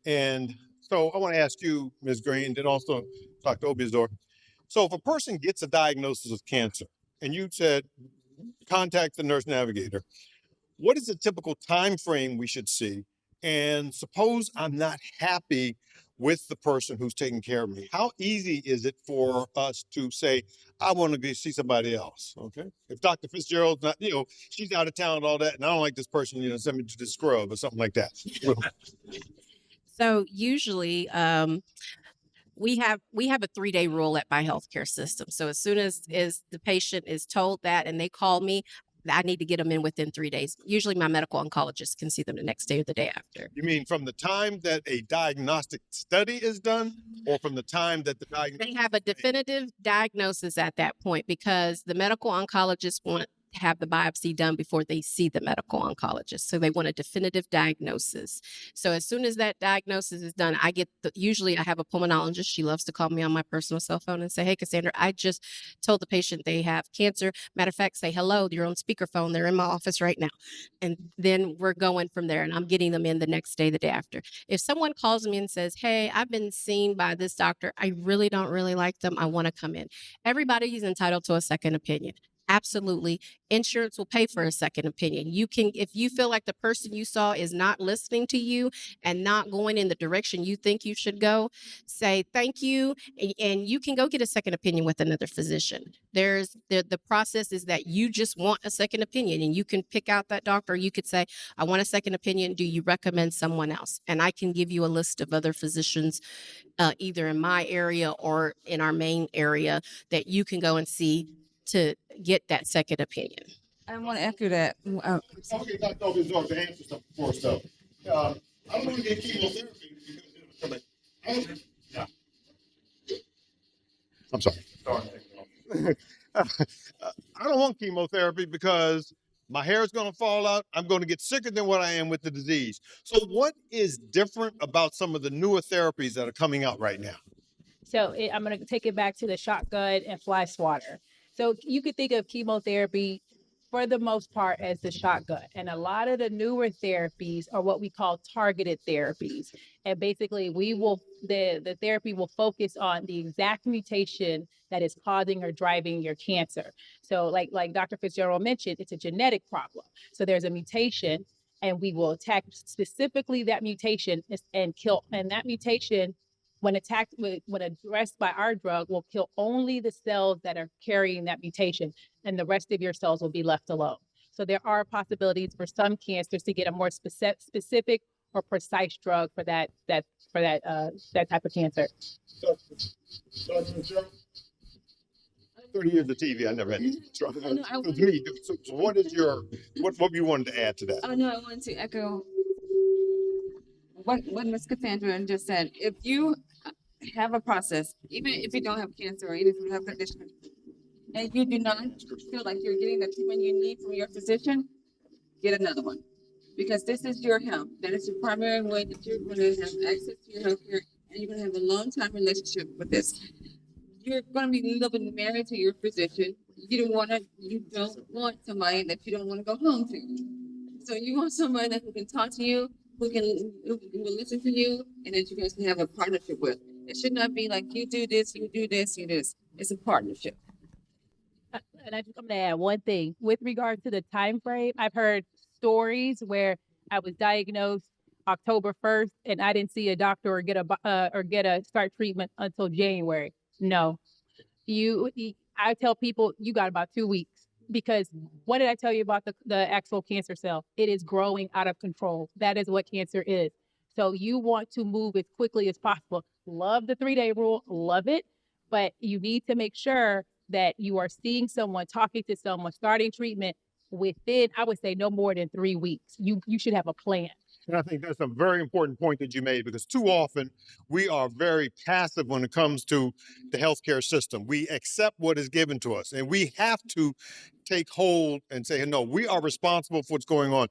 Speaker 6: and so I want to ask you, Ms. Green, and then also Dr. Obiazor. So if a person gets a diagnosis of cancer, and you said contact the nurse navigator, what is the typical time frame we should see? And suppose I'm not happy with the person who's taking care of me. How easy is it for us to say, I want to go see somebody else? Okay. If Dr. Fitzgerald's not, she's out of town and all that, and I don't like this person, send me to the scrub or something like that.
Speaker 15: So usually, we have a 3-day rule at my healthcare system. So as soon as the patient is told that and they call me, I need to get them in within 3 days. Usually my medical oncologist can see them the next day or the day after.
Speaker 6: You mean from the time that a diagnostic study is done, or from the time that the diagnosis?
Speaker 15: They have a definitive diagnosis at that point because the medical oncologist want to have the biopsy done before they see the medical oncologist. So they want a definitive diagnosis. So as soon as that diagnosis is done, usually I have a pulmonologist. She loves to call me on my personal cell phone and say, hey, Cassandra, I just told the patient they have cancer. Matter of fact, say hello, you're on speakerphone. They're in my office right now. And then we're going from there and I'm getting them in the next day, the day after. If someone calls me and says, hey, I've been seen by this doctor, I really don't really like them, I want to come in. Everybody is entitled to a second opinion. Absolutely. Insurance will pay for a second opinion. You can, if you feel like the person you saw is not listening to you and not going in the direction you think you should go, say thank you, and you can go get a second opinion with another physician. There's the process is that you just want a second opinion and you can pick out that doctor. You could say, I want a second opinion. Do you recommend someone else? And I can give you a list of other physicians, either in my area or in our main area that you can go and see to get that second opinion.
Speaker 13: I want to ask you that.
Speaker 6: Okay, Dr. Obiazor, to answer something for us though. I don't want to get chemotherapy because I'm sorry. I don't want chemotherapy because my hair is going to fall out. I'm going to get sicker than what I am with the disease. So what is different about some of the newer therapies that are coming out right now?
Speaker 14: So I'm going to take it back to the shotgun and fly swatter. So you could think of chemotherapy for the most part as the shotgun. And a lot of the newer therapies are what we call targeted therapies. And basically the therapy will focus on the exact mutation that is causing or driving your cancer. So like Dr. Fitzgerald mentioned, it's a genetic problem. So there's a mutation and we will attack specifically that mutation and kill, and that mutation when addressed by our drug, will kill only the cells that are carrying that mutation, and the rest of your cells will be left alone. So there are possibilities for some cancers to get a more specific or precise drug for that type of cancer.
Speaker 6: 30 years of TV, I never had to. So what is what you wanted to add to that?
Speaker 13: Oh no, I wanted to echo what Ms. Cassandra just said. If you have a process, even if you don't have cancer or even if you have condition, and you do not feel like you're getting the treatment you need from your physician, get another one. Because this is your health. That is your primary way that you're going to have access to your health care, and you're going to have a long-time relationship with this. You're going to be living married to your physician. You don't want somebody that you don't want to go home to. So you want somebody that who can talk to you, who will listen to you, and that you guys can have a partnership with. It should not be like you do this, you do this, you do this. It's a partnership.
Speaker 14: And I'm going to add one thing with regard to the time frame. I've heard stories where I was diagnosed October 1st and I didn't see a doctor or get a start treatment until January. No, I tell people you got about 2 weeks, because what did I tell you about the actual cancer cell? It is growing out of control. That is what cancer is. So you want to move as quickly as possible. Love the 3-day rule, love it, but you need to make sure that you are seeing someone, talking to someone, starting treatment within, I would say, no more than 3 weeks. You should have a plan.
Speaker 6: And I think that's a very important point that you made, because too often we are very passive when it comes to the healthcare system. We accept what is given to us, and we have to take hold and say, no, we are responsible for what's going on.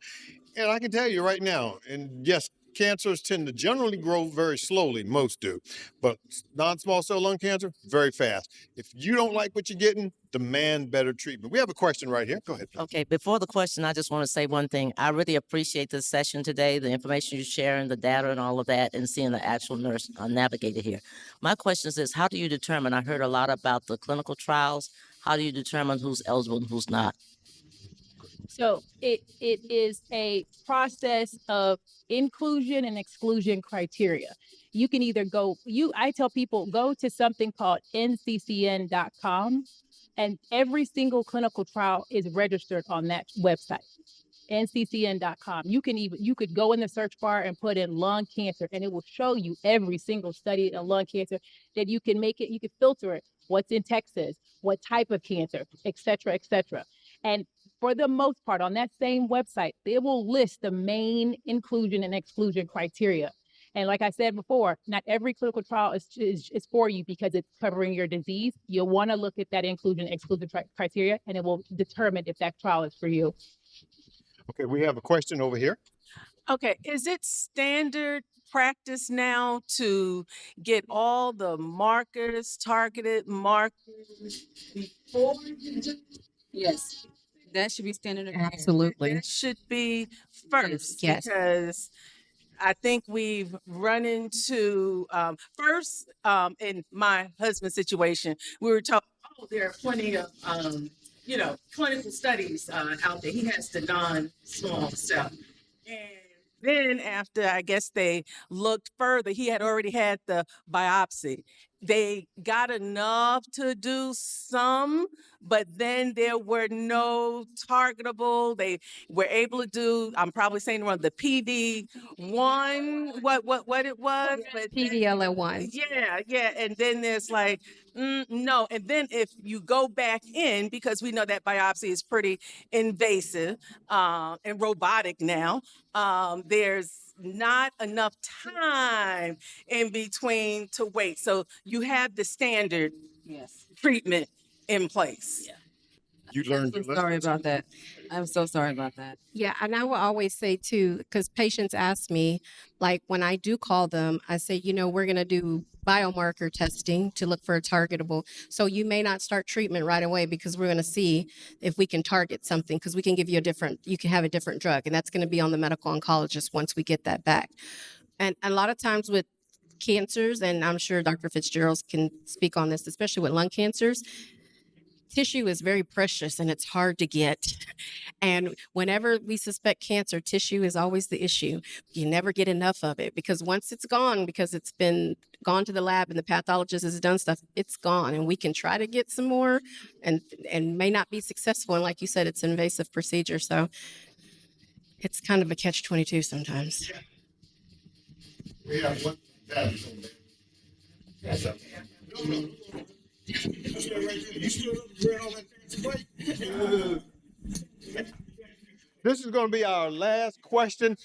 Speaker 6: And I can tell you right now, and yes, cancers tend to generally grow very slowly, most do, but non-small cell lung cancer, very fast. If you don't like what you're getting, demand better treatment. We have a question right here. Go ahead.
Speaker 16: Okay, before the question, I just want to say one thing. I really appreciate this session today, the information you're sharing, the data and all of that, and seeing the actual nurse navigator here. My question is, how do you determine, I heard a lot about the clinical trials, how do you determine who's eligible and who's not?
Speaker 14: So it is a process of inclusion and exclusion criteria. You can either I tell people, go to something called nccn.com, and every single clinical trial is registered on that website, nccn.com. You could go in the search bar and put in lung cancer, and it will show you every single study in lung cancer. That you can filter it, what's in Texas, what type of cancer, et cetera, et cetera. And for the most part, on that same website, they will list the main inclusion and exclusion criteria. And like I said before, not every clinical trial is for you because it's covering your disease. You'll want to look at that inclusion and exclusion criteria, and it will determine if that trial is for you.
Speaker 6: Okay, we have a question over here.
Speaker 2: Okay, is it standard practice now to get all the targeted markers before you do?
Speaker 13: Yes, that should be standard.
Speaker 15: Absolutely.
Speaker 2: That should be first.
Speaker 15: Yes.
Speaker 2: Because I think we've run into first in my husband's situation, we were told, oh, there are plenty of clinical studies out there. He has the non-small cell. And then after, I guess they looked further, he had already had the biopsy. They got enough to do some, but then there were no targetable. They were able to do, I'm probably saying wrong, the PD-1, what it was. But
Speaker 15: PDL1.
Speaker 2: Yeah. And then there's like, no. And then if you go back in, because we know that biopsy is pretty invasive and robotic now, there's not enough time in between to wait. So you have the standard treatment in place.
Speaker 6: You learned.
Speaker 13: I'm so sorry about that. I'm so sorry about that.
Speaker 15: Yeah, and I will always say too, because patients ask me, like when I do call them, I say, we're going to do biomarker testing to look for a targetable. So you may not start treatment right away because we're going to see if we can target something, because we can give you you can have a different drug, and that's going to be on the medical oncologist once we get that back. And a lot of times with cancers, and I'm sure Dr. Fitzgerald can speak on this, especially with lung cancers, tissue is very precious and it's hard to get. And whenever we suspect cancer, tissue is always the issue. You never get enough of it because once it's gone, because it's been gone to the lab and the pathologist has done stuff, it's gone. And we can try to get some more and may not be successful. And like you said, it's an invasive procedure. So it's kind of a catch-22 sometimes.
Speaker 6: We have one. This is going to be our last question.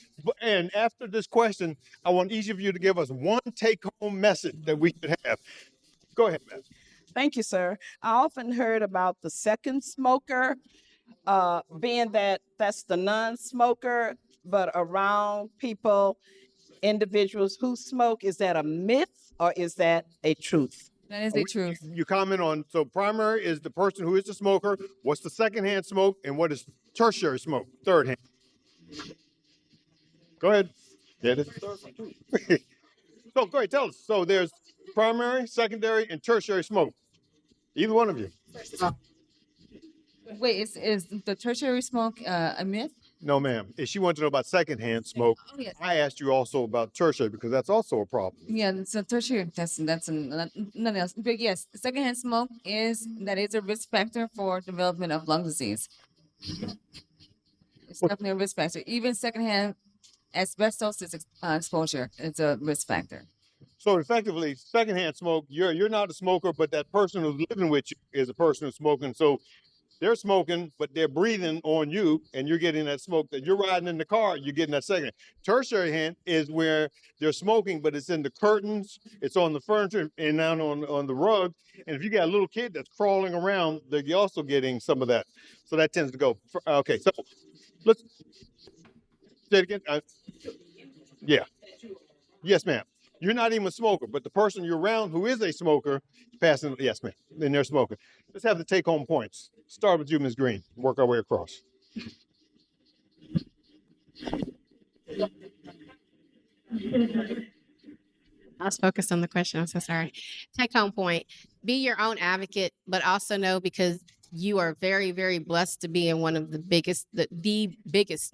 Speaker 6: And after this question, I want each of you to give us one take-home message that we should have. Go ahead, Matt.
Speaker 17: Thank you, sir. I often heard about the second smoker, being that's the non-smoker, but around people, individuals who smoke, is that a myth or is that a truth?
Speaker 13: That is the truth.
Speaker 6: You comment on, so primary is the person who is the smoker. What's the secondhand smoke and what is tertiary smoke? Third hand. Go ahead. Yeah, this is the third one too. So go ahead, tell us. So there's primary, secondary, and tertiary smoke. Either one of you.
Speaker 13: Wait, is the tertiary smoke a myth?
Speaker 6: No, ma'am. If she wanted to know about secondhand smoke,
Speaker 13: yes.
Speaker 6: I asked you also about tertiary because that's also a problem.
Speaker 13: Yeah, so tertiary, that's nothing else. But yes, secondhand smoke is a risk factor for development of lung disease. It's definitely a risk factor. Even secondhand asbestos exposure is a risk factor.
Speaker 6: So effectively, secondhand smoke, you're not a smoker, but that person who's living with you is a person who's smoking. So they're smoking, but they're breathing on you, and you're getting that smoke. That you're riding in the car, you're getting that second. Tertiary hand is where they're smoking, but it's in the curtains, it's on the furniture, and down on the rug. And if you got a little kid that's crawling around, they're also getting some of that. So that tends to go. Okay, so let's say it again. Yeah. Yes, ma'am. You're not even a smoker, but the person you're around who is a smoker is passing. Yes, ma'am. Then they're smoking. Let's have the take-home points. Start with you, Ms. Green. Work our way across.
Speaker 15: I was focused on the question. I'm so sorry. Take home point. Be your own advocate, but also know, because you are very, very blessed to be in one of the biggest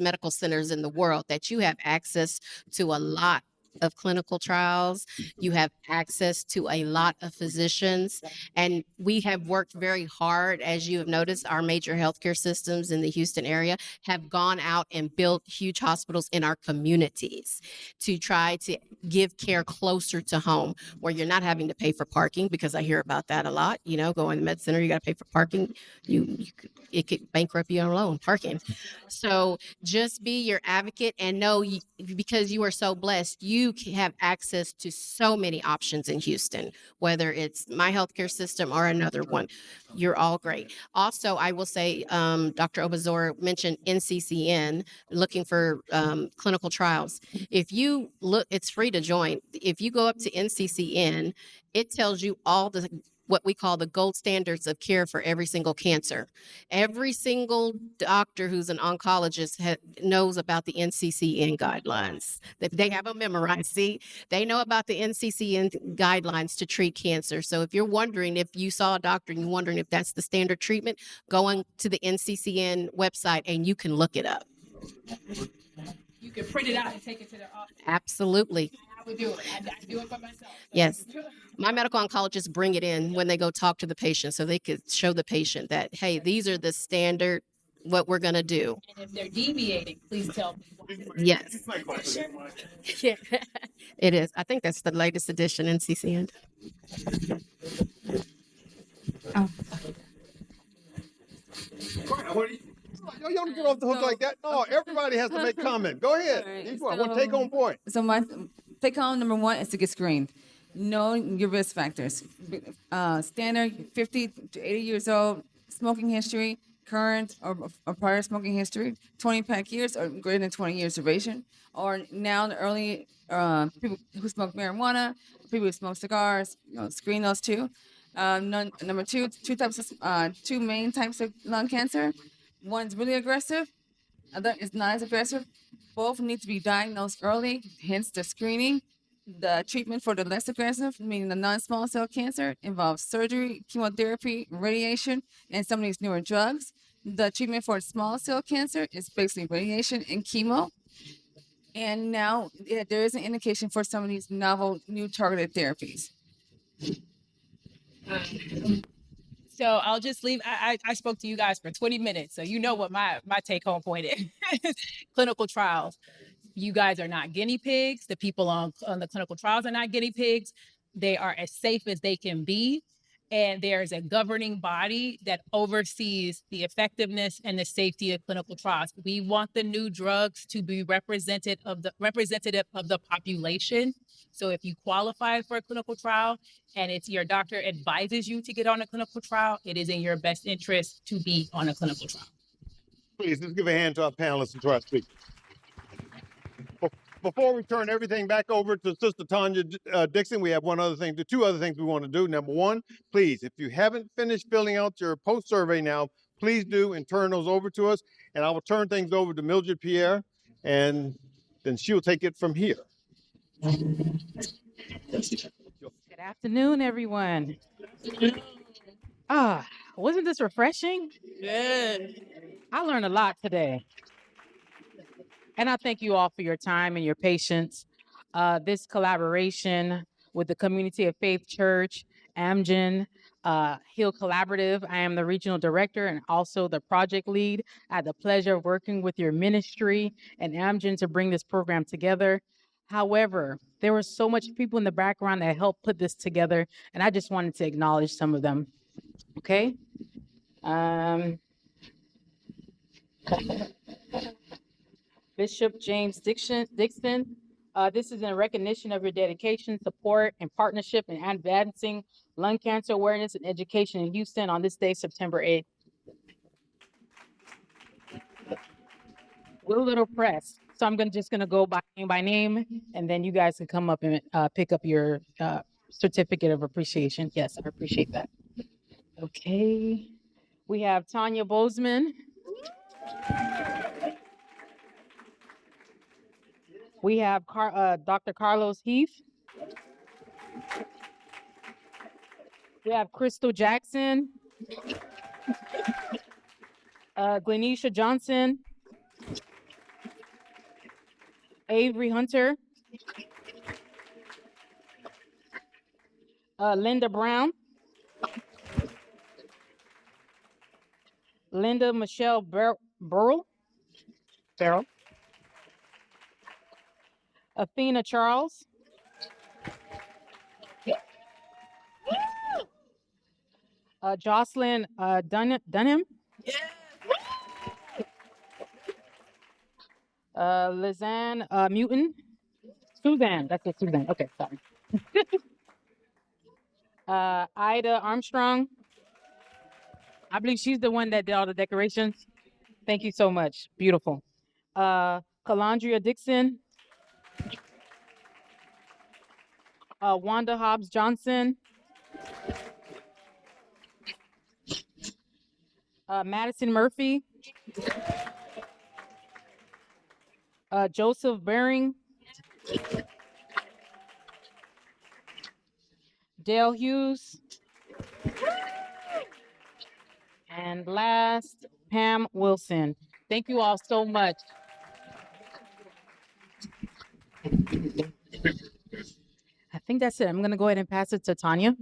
Speaker 15: medical centers in the world, that you have access to a lot of clinical trials. You have access to a lot of physicians, and we have worked very hard. As you have noticed, our major healthcare systems in the Houston area have gone out and built huge hospitals in our communities to try to give care closer to home, where you're not having to pay for parking, because I hear about that a lot. You know, going to the med center, you got to pay for parking. It could bankrupt you alone, parking. So just be your advocate, and know because you are so blessed, you have access to so many options in Houston, whether it's my healthcare system or another one. You're all great. Also, I will say, Dr. Obazor mentioned NCCN, looking for clinical trials. If you look, it's free to join. If you go up to NCCN, it tells you all the what we call the gold standards of care for every single cancer. Every single doctor who's an oncologist knows about the NCCN guidelines. They have them memorized. See, they know about the NCCN guidelines to treat cancer. So if you're wondering, if you saw a doctor and you're wondering if that's the standard treatment, go on to the NCCN website and you can look it up.
Speaker 14: You can print it out and take it to the office.
Speaker 15: Absolutely.
Speaker 14: I would do it. I do it by myself.
Speaker 15: Yes. My medical oncologists bring it in when they go talk to the patient, so they could show the patient that, hey, these are the standard, what we're going to do.
Speaker 14: And if they're deviating, please tell me.
Speaker 15: Yes. Yeah, it is. I think that's the latest edition, NCCN. Oh.
Speaker 6: You don't get off the hook like that. No, everybody has to make comment. Go ahead. Each one. One take home point.
Speaker 18: So my take home number one is to get screened. Know your risk factors. Standard 50 to 80 years old, smoking history, current or prior smoking history, 20-pack years or greater than 20 years duration, or now the early people who smoke marijuana, people who smoke cigars, screen those two. Number two main types of lung cancer. One's really aggressive, other is not as aggressive. Both need to be diagnosed early, hence the screening. The treatment for the less aggressive, meaning the non-small cell cancer, involves surgery, chemotherapy, radiation, and some of these newer drugs. The treatment for small cell cancer is basically radiation and chemo. And now there is an indication for some of these novel new targeted therapies.
Speaker 14: So I'll just leave. I spoke to you guys for 20 minutes, so you know what my take home point is. Clinical trials. You guys are not guinea pigs. The people on the clinical trials are not guinea pigs. They are as safe as they can be. And there's a governing body that oversees the effectiveness and the safety of clinical trials. We want the new drugs to be representative of the population. So if you qualify for a clinical trial and it's your doctor advises you to get on a clinical trial, it is in your best interest to be on a clinical trial.
Speaker 6: Please, let's give a hand to our panelists and to our speakers. Before we turn everything back over to Sister Tanya Dixon, we have two other things we want to do. Number one, please, if you haven't finished filling out your post-survey now, please do and turn those over to us. And I will turn things over to Mildred Pierre, and then she'll take it from here.
Speaker 19: Good afternoon, everyone. Wasn't this refreshing? Good. I learned a lot today. And I thank you all for your time and your patience. This collaboration with the Community of Faith Church, Amgen, Heal Collaborative. I am the regional director and also the project lead. I had the pleasure of working with your ministry and Amgen to bring this program together. However, there were so much people in the background that helped put this together, and I just wanted to acknowledge some of them. Okay? Bishop James Dixon, this is in recognition of your dedication, support, and partnership in advancing lung cancer awareness and education in Houston on this day, September 8th. Will Little Press, So I'm just gonna go by name, and then you guys can come up and pick up your certificate of appreciation. Yes, I appreciate that. Okay, we have Tanya Bozeman. We have Dr. Carlos Heath. We have Crystal Jackson. Glenisha Johnson. Avery Hunter. Linda Brown. Linda Michelle Burrell. Athena Charles. Jocelyn Dunham. Lizanne Mutin. Suzanne, that's it, Suzanne. Okay, sorry. Ida Armstrong. I believe she's the one that did all the decorations. Thank you so much. Beautiful. Calandria Dixon. Wanda Hobbs Johnson. Madison Murphy. Joseph Bering. Dale Hughes. And last, Pam Wilson. Thank you all so much. I think that's it. I'm going to go ahead and pass it to Tanya.